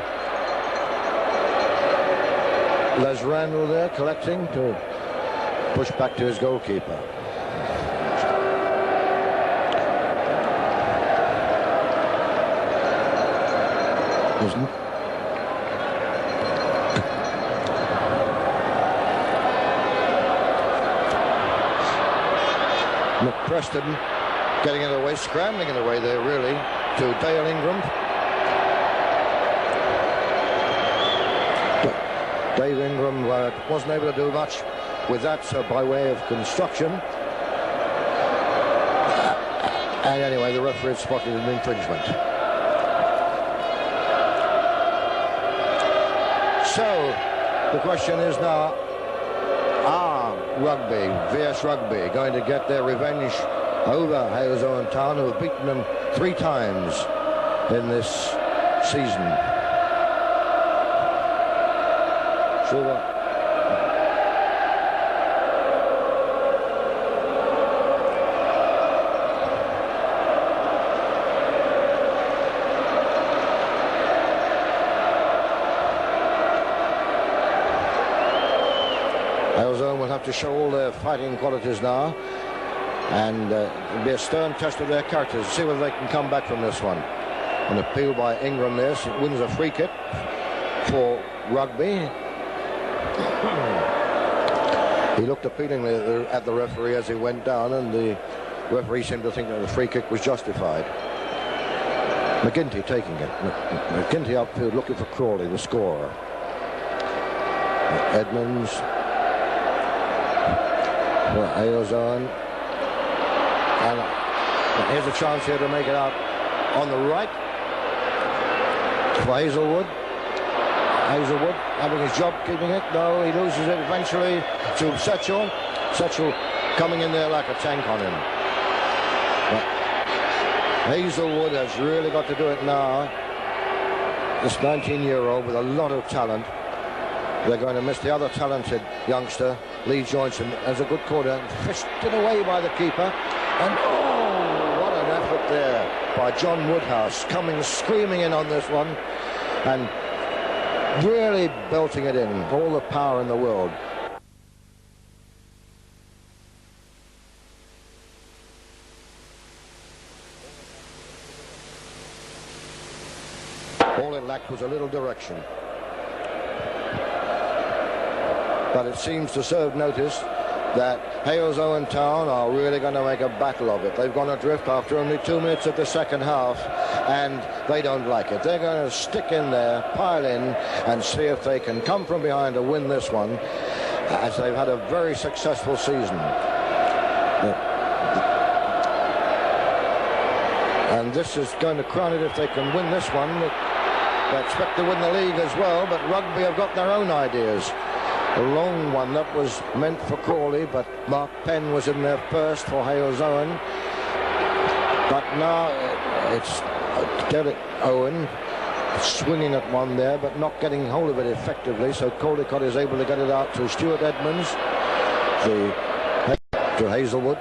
Les Randall there collecting to push back to his goalkeeper. McPreston getting it away, scrambling it away there really to Dale Ingram. Dave Ingram wasn't able to do much with that by way of construction. And anyway, the referee spotted an infringement. So the question is now, are Rugby, VS Rugby, going to get their revenge over Halesowen Town, who have beaten them 3 times in this season? Sure. Halesowen will have to show all their fighting qualities now, and it'll be a stern test of their characters to see whether they can come back from this one. An appeal by Ingram there, so it wins a free kick for Rugby. He looked appealingly at the referee as he went down, and the referee seemed to think that the free kick was justified. McGinty taking it. McGinty upfield looking for Crawley, the scorer. Edmonds. For Halesowen. And here's a chance here to make it out on the right for Hazelwood. Hazelwood having his job keeping it. No, he loses it eventually to Satchel. Satchel coming in there like a tank on him. But Hazelwood has really got to do it now. This 19-year-old with a lot of talent. They're going to miss the other talented youngster, Lee Johnson, as a good corner, fisted away by the keeper. And oh, what an effort there by John Woodhouse, coming screaming in on this one and really belting it in, all the power in the world. All it lacked was a little direction. But it seems to serve notice that Halesowen Town are really going to make a battle of it. They've gone adrift after only 2 minutes of the second half, and they don't like it. They're going to stick in there, pile in, and see if they can come from behind to win this one, as they've had a very successful season. And this is going to crown it if they can win this one. They expect to win the league as well, but Rugby have got their own ideas. A long one that was meant for Crawley, but Mark Penn was in there first for Halesowen. But now it's Derek Owen swinging at one there, but not getting hold of it effectively. So Caldicott is able to get it out to Stuart Edmonds, to Hazelwood,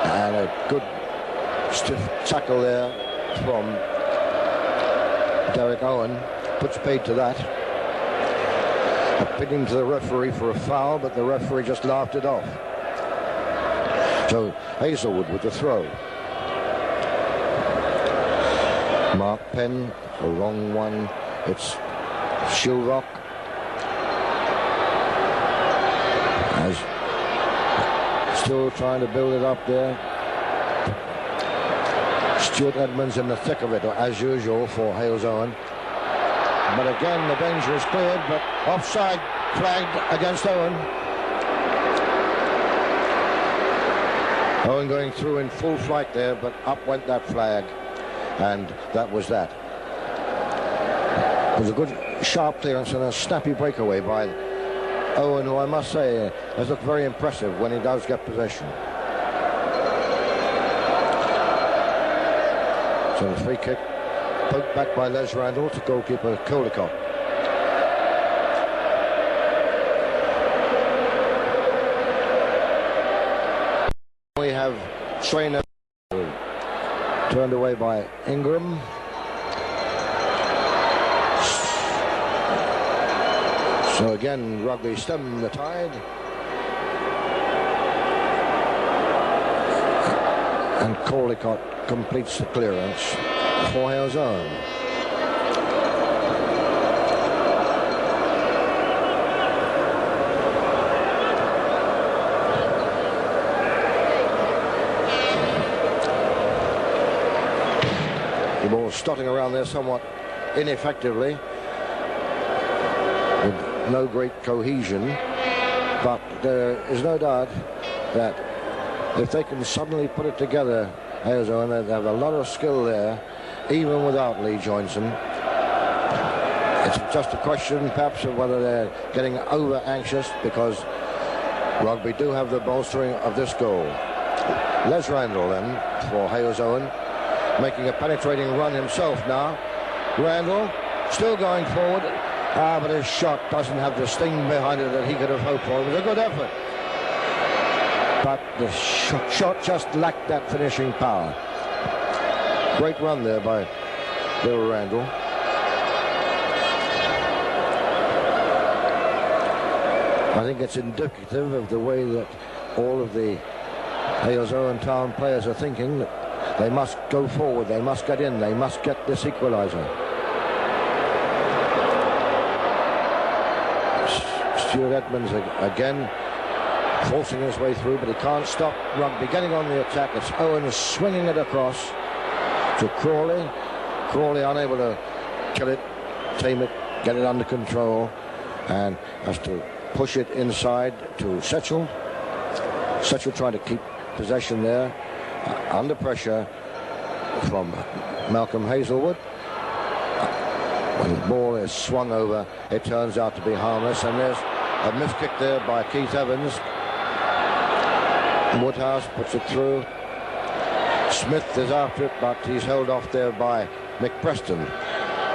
and a good stiff tackle there from Derek Owen puts paid to that. appealing to the referee for a foul, but the referee just laughed it off. So Halesowen with the throw. Mark Penn, a long one. It's Shilrock. Still trying to build it up there. Stuart Edmonds in the thick of it, as usual, for Halesowen. But again, the danger is cleared, but offside flagged against Owen. Owen going through in full flight there, but up went that flag, and that was that. It was a good sharp clearance and a snappy breakaway by Owen, who I must say has looked very impressive when he does get possession. So the free kick poked back by Les Randall to goalkeeper Caldecott. We have Trainer turned away by Ingram. So again, Rugby stem the tide. And Caldecott completes the clearance for Halesowen. The ball stotting around there somewhat ineffectively, with no great cohesion, but there is no doubt that if they can suddenly put it together, Halesowen, they have a lot of skill there, even without Lee Johnson. It's just a question, perhaps, of whether they're getting over anxious, because Rugby do have the bolstering of this goal. Les Randall then for Halesowen, making a penetrating run himself now. Randall still going forward, but his shot doesn't have the sting behind it that he could have hoped for. It was a good effort, but the shot just lacked that finishing power. Great run there by Bill Randall. I think it's indicative of the way that all of the Halesowen Town players are thinking, that they must go forward, they must get in, they must get this equaliser. Stuart Edmonds again forcing his way through, but he can't stop Rugby getting on the attack. It's Owen swinging it across to Crawley. Crawley unable to kill it, tame it, get it under control, and has to push it inside to Setchell. Setchell trying to keep possession there, under pressure from Malcolm Hazelwood. When the ball is swung over, it turns out to be harmless, and there's a miss kick there by Keith Evans. Woodhouse puts it through. Smith is after it, but he's held off there by Mick Preston,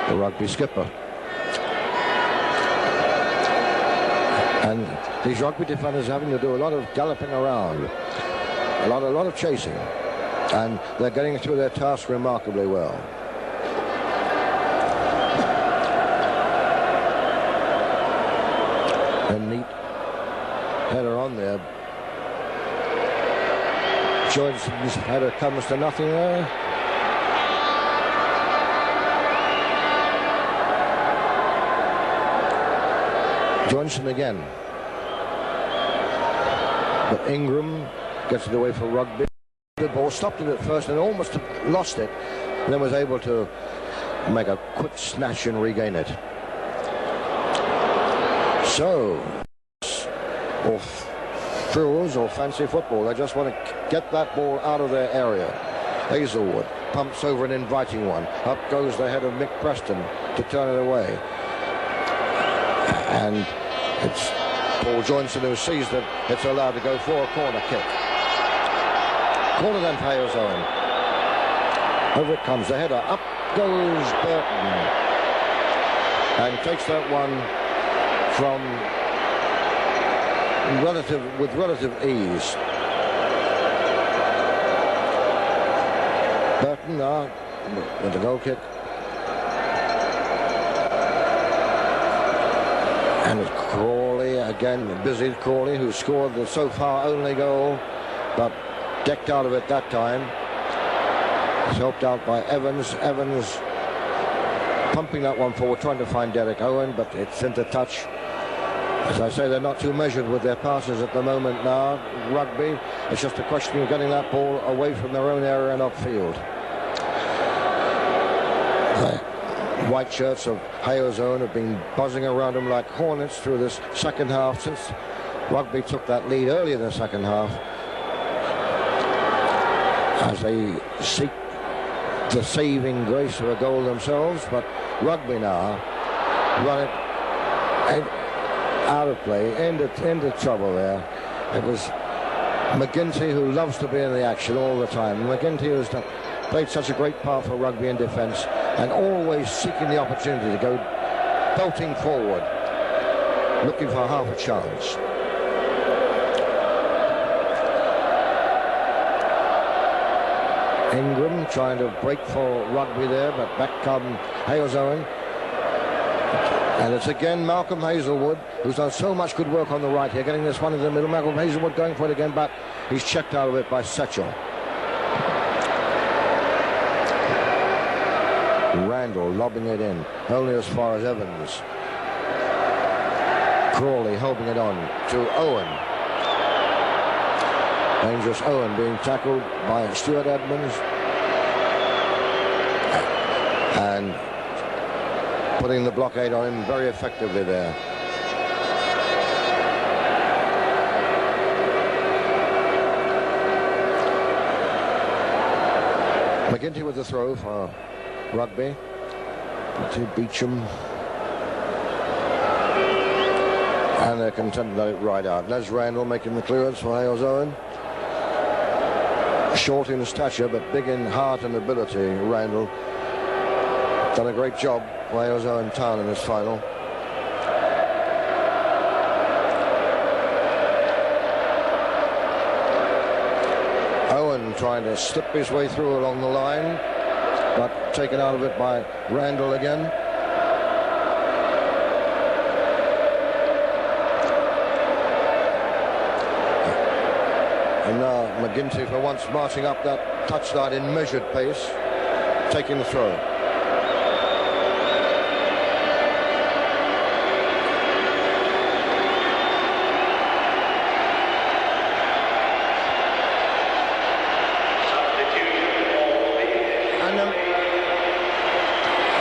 the Rugby skipper. And these Rugby defenders having to do a lot of galloping around, a lot of chasing, and they're getting through their task remarkably well. A neat header on there. Johnson's header comes to nothing there. Johnson again. But Ingram gets it away for Rugby. The ball stopped it at first and almost lost it, and then was able to make a quick snatch and regain it. So, or frills or fancy football, they just want to get that ball out of their area. Hazelwood pumps over an inviting one. Up goes the head of Mick Preston to turn it away. And it's Paul Johnson who sees that it's allowed to go for a corner kick. Corner then for Halesowen. Over it comes the header. Up goes Burton. And takes that one with relative ease. Burton now with the goal kick. And it's Crawley again, busy Crawley, who scored the so far only goal, but decked out of it that time. He's helped out by Evans. Evans pumping that one forward, trying to find Derek Owen, but it's into touch. As I say, they're not too measured with their passes at the moment now. Rugby, it's just a question of getting that ball away from their own area and upfield. The white shirts of Halesowen have been buzzing around them like hornets through this second half since Rugby took that lead early in the second half, as they seek the saving grace of a goal themselves. But Rugby now run it out of play, into trouble there. It was McGinty, who loves to be in the action all the time. McGinty has played such a great part for Rugby in defence and always seeking the opportunity to go belting forward, looking for half a chance. Ingram trying to break for Rugby there, but back come Halesowen. And it's again Malcolm Hazelwood, who's done so much good work on the right here, getting this one in the middle. Malcolm Hazelwood going for it again, but he's checked out of it by Setchell. Randall lobbing it in, only as far as Evans. Crawley holding it on to Owen. Dangerous Owen being tackled by Stuart Edmonds. And putting the blockade on him very effectively there. McGinty with the throw for Rugby to Beecham. And they're content to let it ride out. Les Randall making the clearance for Halesowen. Short in stature, but big in heart and ability, Randall. Done a great job for Halesowen Town in this final. Owen trying to slip his way through along the line, but taken out of it by Randall again. And now McGinty, for once, marching up that touchline in measured pace, taking the throw.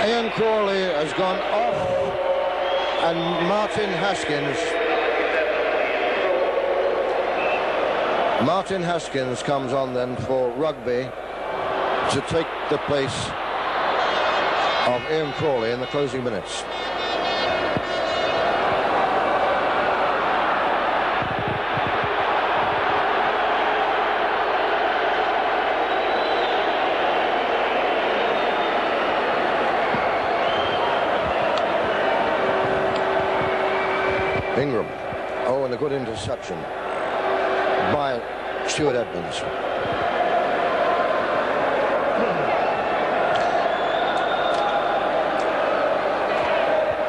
And Crawley has gone off, and Martin Haskins comes on then for Rugby to take the place of Ian Crawley in the closing minutes. Ingram. Oh, and a good interception by Stuart Edmonds.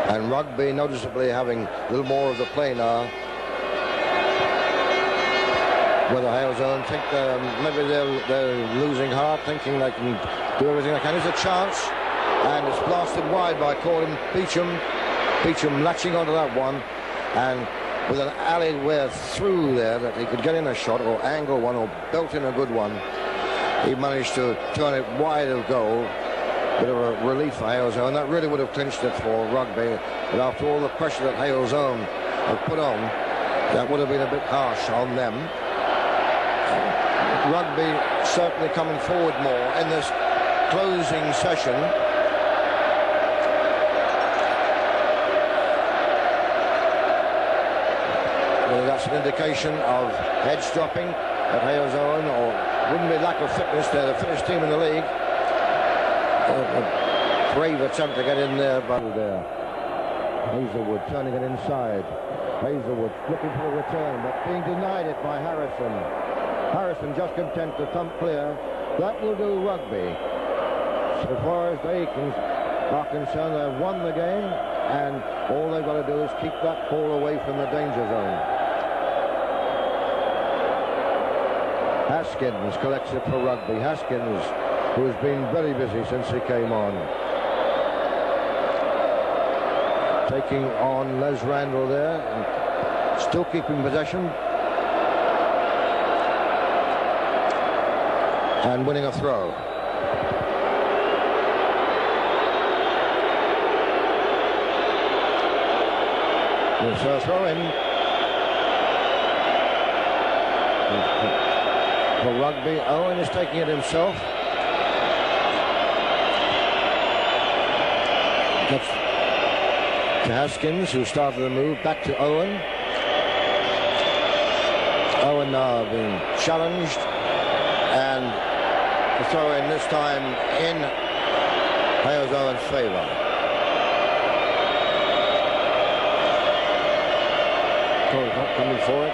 And Rugby noticeably having a little more of the play now. Whether Halesowen think maybe they're losing heart, thinking they can do everything they can. There's a chance, and it's blasted wide by Colin Beecham. Beecham latching onto that one, and with an alleyway through there that he could get in a shot or angle one or belt in a good one, he managed to turn it wide of goal. Bit of a relief for Halesowen. That really would have clinched it for Rugby, but after all the pressure that Halesowen have put on, that would have been a bit harsh on them. Rugby certainly coming forward more in this closing session. Whether that's an indication of heads dropping at Halesowen, or wouldn't be lack of fitness. They're the fittest team in the league. A brave attempt to get in there, but there. Hazelwood turning it inside. Hazelwood looking for a return, but being denied it by Harrison. Harrison just content to thump clear. That will do Rugby. So far as they are concerned, they've won the game and all they've got to do is keep that ball away from the danger zone. Haskins collects it for Rugby. Haskins, who has been very busy since he came on. Taking on Les Randall there, and still keeping possession. And winning a throw. It's a throw in for Rugby. Owen is taking it himself. That's to Haskins, who started the move. Back to Owen. Owen now being challenged, and the throw in this time in Halesowen's favour. Not coming for it.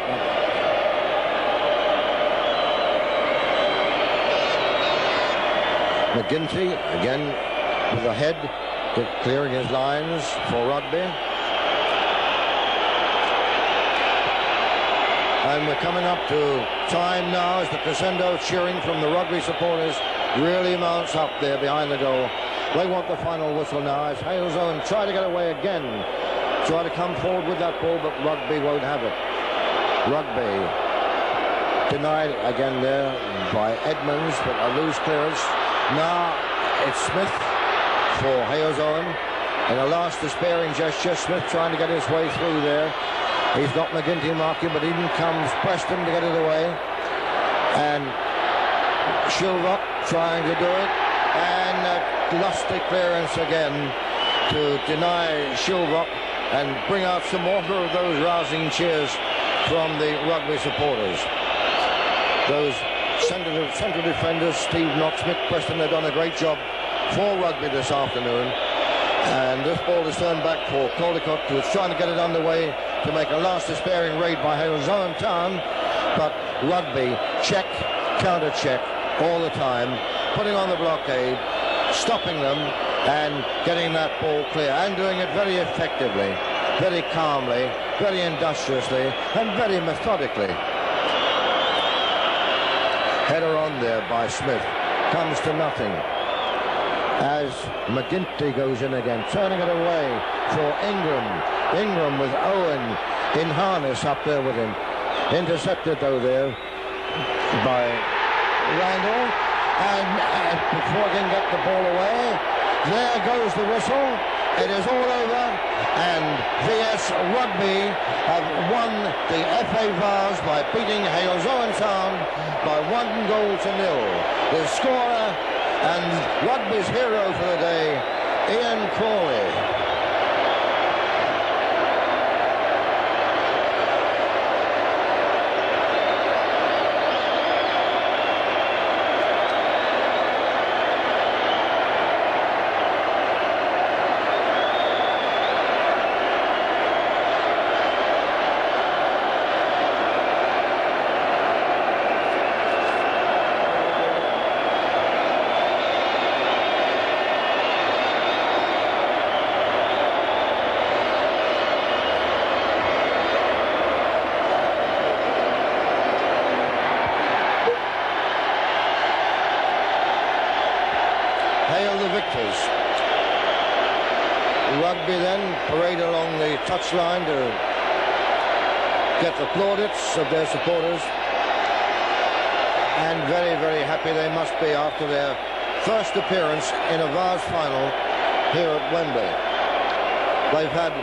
McGinty again with the head, clearing his lines for Rugby. And we're coming up to time now as the crescendo cheering from the Rugby supporters really mounts up there behind the goal. They want the final whistle now as Halesowen try to get away again. Try to come forward with that ball, but Rugby won't have it. Rugby denied again there by Edmonds, but a loose clearance. Now it's Smith for Halesowen. In a last despairing gesture, Smith trying to get his way through there. He's got McGinty marking, but in comes Preston to get it away. And Shilrock trying to do it. And a lusty clearance again to deny Shilrock and bring out some more of those rousing cheers from the Rugby supporters. Those central defenders, Steve Knox, Mick Preston, they've done a great job for Rugby this afternoon. And this ball is turned back for Caldicott, who is trying to get it underway to make a last despairing raid by Halesowen Town. But Rugby check, counter check all the time, putting on the blockade, stopping them and getting that ball clear, and doing it very effectively, very calmly, very industriously, and very methodically. Header on there by Smith, comes to nothing as McGinty goes in again, turning it away for Ingram. Ingram with Owen in harness up there with him. Intercepted though there by Randall, and before he can get the ball away, there goes the whistle. It is all over, and VS Rugby have won the FA Vase by beating Halesowen Town by 1-0. The scorer and Rugby's hero for the day, Ian Crawley. Rugby then parade along the touchline to get the plaudits of their supporters, and very, very happy they must be after their first appearance in a Vase final here at Wembley. They've had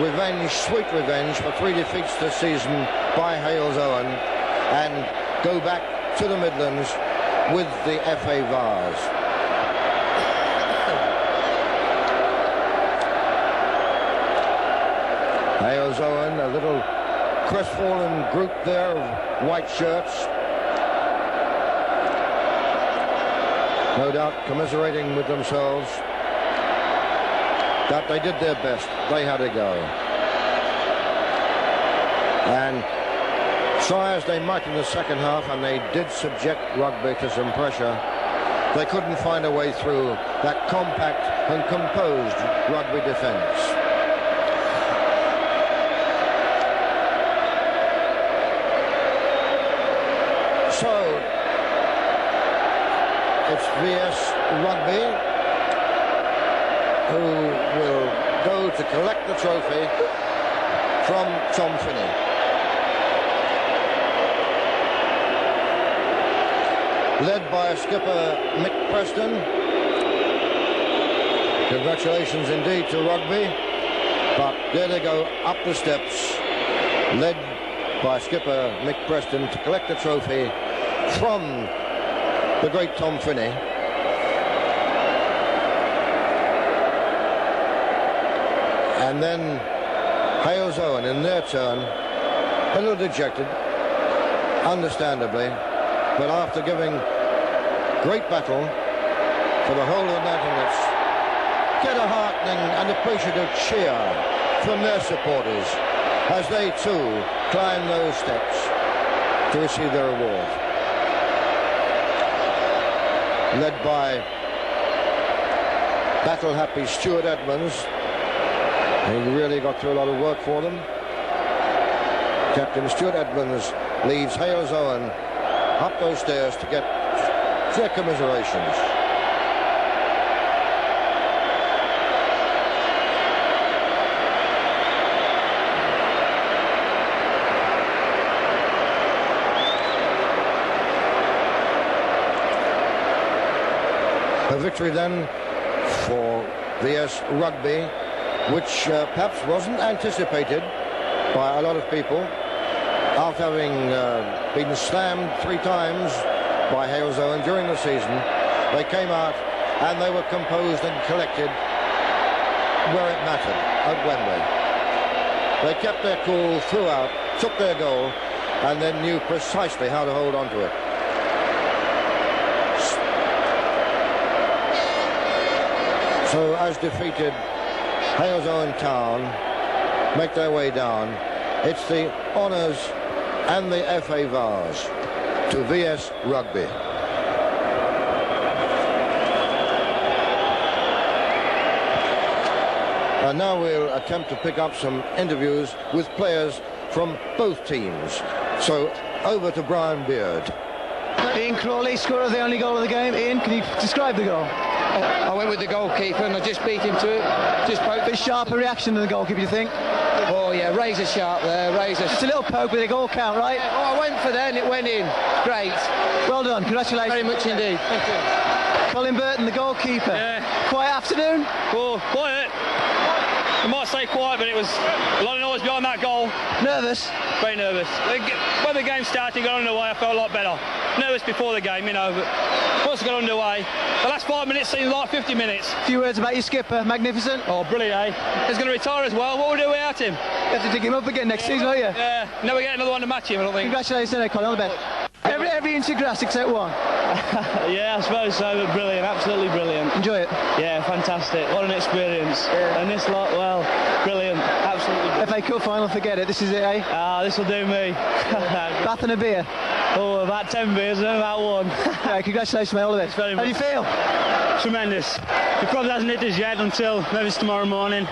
revenge, sweet revenge, for 3 defeats this season by Halesowen, and go back to the Midlands with the FA Vase. Halesowen, a little crestfallen group there of white shirts. No doubt commiserating with themselves that they did their best. They had to go. And try as they might in the second half, and they did subject Rugby to some pressure, they couldn't find a way through that compact and composed Rugby defence. Vase Rugby, who will go to collect the trophy from Tom Finney. Led by skipper Mick Preston. Congratulations indeed to Rugby. But there they go up the steps, led by skipper Mick Preston to collect the trophy from the great Tom Finney. And then Halesowen in their turn, a little dejected, understandably, but after giving great battle for the whole of the 90 minutes, get a heartening and appreciative cheer from their supporters as they too climb those steps to receive their award. Led by battle-happy Stuart Edmonds. He really got through a lot of work for them. Captain Stuart Edmonds leads Halesowen up those stairs to get their commiserations. A victory then for Vase Rugby, which perhaps wasn't anticipated by a lot of people after having been slammed 3 times by Halesowen during the season. They came out and they were composed and collected where it mattered, at Wembley. They kept their cool throughout, took their goal, and then knew precisely how to hold on to it. So as defeated Halesowen Town make their way down, it's the honours and the FA Vase to Vase Rugby. And now we'll attempt to pick up some interviews with players from both teams. So over to Brian Beard. Ian Crawley, scorer of the only goal of the game. Ian, can you describe the goal? I went with the goalkeeper and I just beat him to it. Just poked. A bit sharper reaction than the goalkeeper, you think? Oh yeah, razor sharp there, razor. Just a little poke with a goal count, right? Yeah, oh, I went for that and it went in. Great. Well done, congratulations. Very much indeed. Thank you. Colin Burton, the goalkeeper. Yeah. Quiet afternoon? Oh, quiet. I might say quiet, but it was a lot of noise behind that goal. Nervous? Very nervous. When the game started, got underway, I felt a lot better. Nervous before the game, you know, but once I got underway, the last 5 minutes seemed like 50 minutes. A few words about your skipper, magnificent. Oh, brilliant, eh? He's going to retire as well. What would we do without him? You have to dig him up again next season, won't you? Yeah, never get another one to match him, I don't think. Congratulations, Colin, all the best. Every inch of grass except one. Yeah, I suppose so, but brilliant, absolutely brilliant. Enjoy it? Yeah, fantastic. What an experience. Yeah. And this lot, well, brilliant, absolutely brilliant. FA Cup final, forget it. This is it, eh? Ah, this will do me. Bath and a beer? Oh, about 10 beers and about one. Yeah, congratulations, mate, all of it. Very much. How do you feel? Tremendous. It probably hasn't hit us yet until maybe it's tomorrow morning.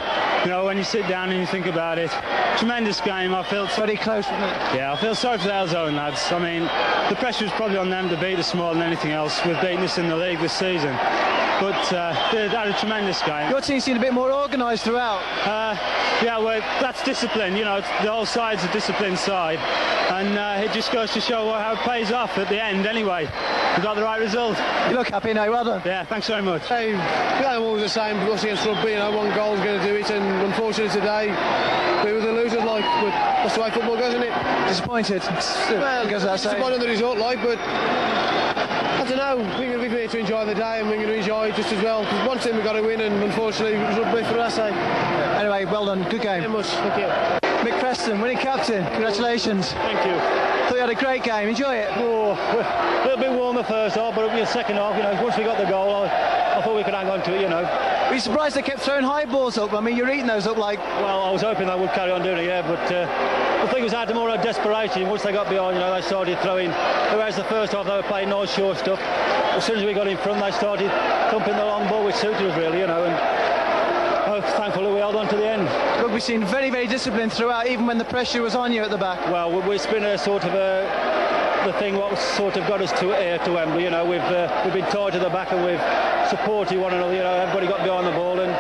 You know, when you sit down and you think about it. Tremendous game. I felt very close, wasn't it? Yeah, I feel sorry for the Halesowen lads. I mean, the pressure was probably on them to beat us more than anything else. We've beaten us in the league this season. But they had a tremendous game. Your team seemed a bit more organised throughout. Yeah, well, that's discipline. You know, the whole side's a disciplined side. And it just goes to show how it pays off at the end anyway. We got the right result. You look happy now, well done. Yeah, thanks very much. Hey, I'm always the same, us against Rugby, you know, one goal's going to do it, and unfortunately today, we were the losers, like, but that's the way football goes, isn't it? Disappointed. Well, disappointed on the result, like, but I don't know, we're going to be here to enjoy the day, and we're going to enjoy it just as well. Because one team we've got to win, and unfortunately, it was Rugby for us, eh? Anyway, well done, good game. Very much, thank you. Mick Preston, winning captain, congratulations. Thank you. Thought you had a great game, enjoy it. Oh, a little bit warm the first half, but in the second half, you know, once we got the goal, I thought we could hang on to it, you know. Were you surprised they kept throwing high balls up? I mean, you're eating those up like... Well, I was hoping they would carry on doing it, yeah, but I think it was out of more of desperation. Once they got behind, you know, they started throwing, whereas the first half they were playing nice short stuff. As soon as we got in front, they started thumping the long ball, which suited us really, you know, and thankfully we held on to the end. Rugby seemed very, very disciplined throughout, even when the pressure was on you at the back. Well, it's been a sort of a the thing what sort of got us to Wembley. You know, we've been tied to the back and we've supported one another. You know, everybody got behind the ball, and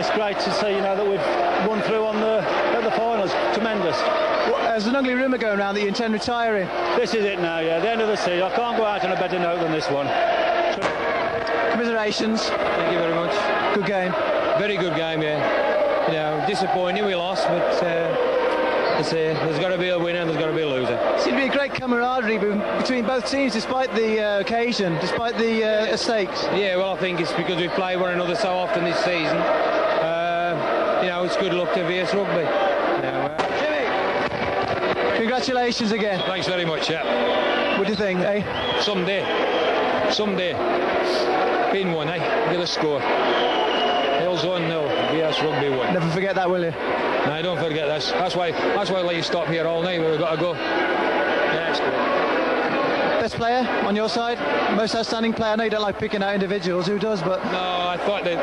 it's great to see, you know, that we've won through at the finals. Tremendous. Well, there's an ugly rumour going around that you intend retiring. This is it now, yeah. The end of the season. I can't go out on a better note than this one. Commiserations. Thank you very much. Good game. Very good game, yeah. You know, disappointing we lost, but there's got to be a winner and there's got to be a loser. Seemed to be a great camaraderie between both teams, despite the occasion, despite the stakes. Yeah, well, I think it's because we've played one another so often this season. You know, it's good luck to Vase Rugby. Jimmy, congratulations again. Thanks very much, yeah. What do you think, eh? Someday, been one, eh? Get a score. Halesowen 0, Vase Rugby 1. Never forget that, will you? No, don't forget this. That's why I let you stop here all night. We've got to go. Yeah, it's good. Best player on your side? Most outstanding player? I know you don't like picking out individuals. Who does? But no, I thought the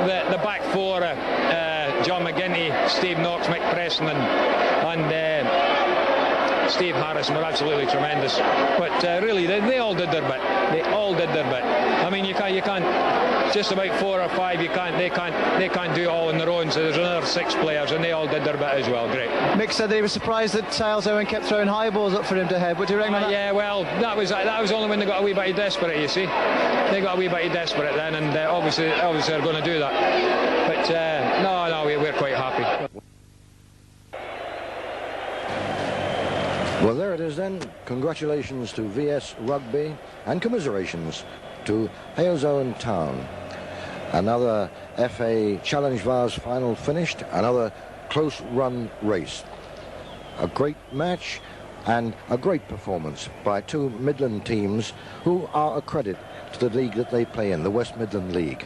back four, John McGinty, Steve Knox, Mick Preston, and Steve Harrison were absolutely tremendous. But really, they all did their bit. They all did their bit. I mean, you can't. Just about 4 or 5, they can't do it all on their own. So there's another 6 players, and they all did their bit as well. Great. Mick said that he was surprised that Halesowen kept throwing high balls up for him to head. What do you reckon? Yeah, well, that was only when they got a wee bit desperate. You see, they got a wee bit desperate then, and obviously they're going to do that. But no, we're quite happy. Well, there it is then. Congratulations to Vase Rugby and commiserations to Halesowen Town. Another FA Challenge Vase final finished, another close run race. A great match and a great performance by 2 Midland teams who are a credit to the league that they play in, the West Midland League.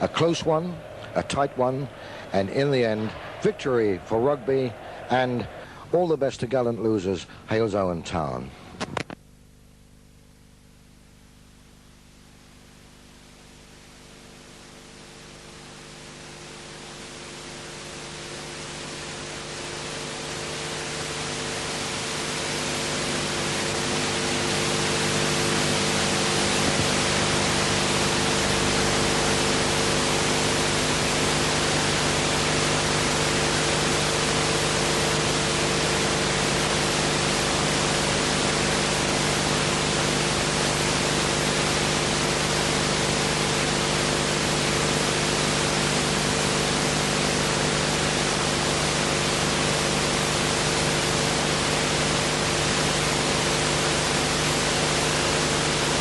A close one, a tight one, and in the end, victory for Rugby, and all the best to gallant losers, Halesowen Town.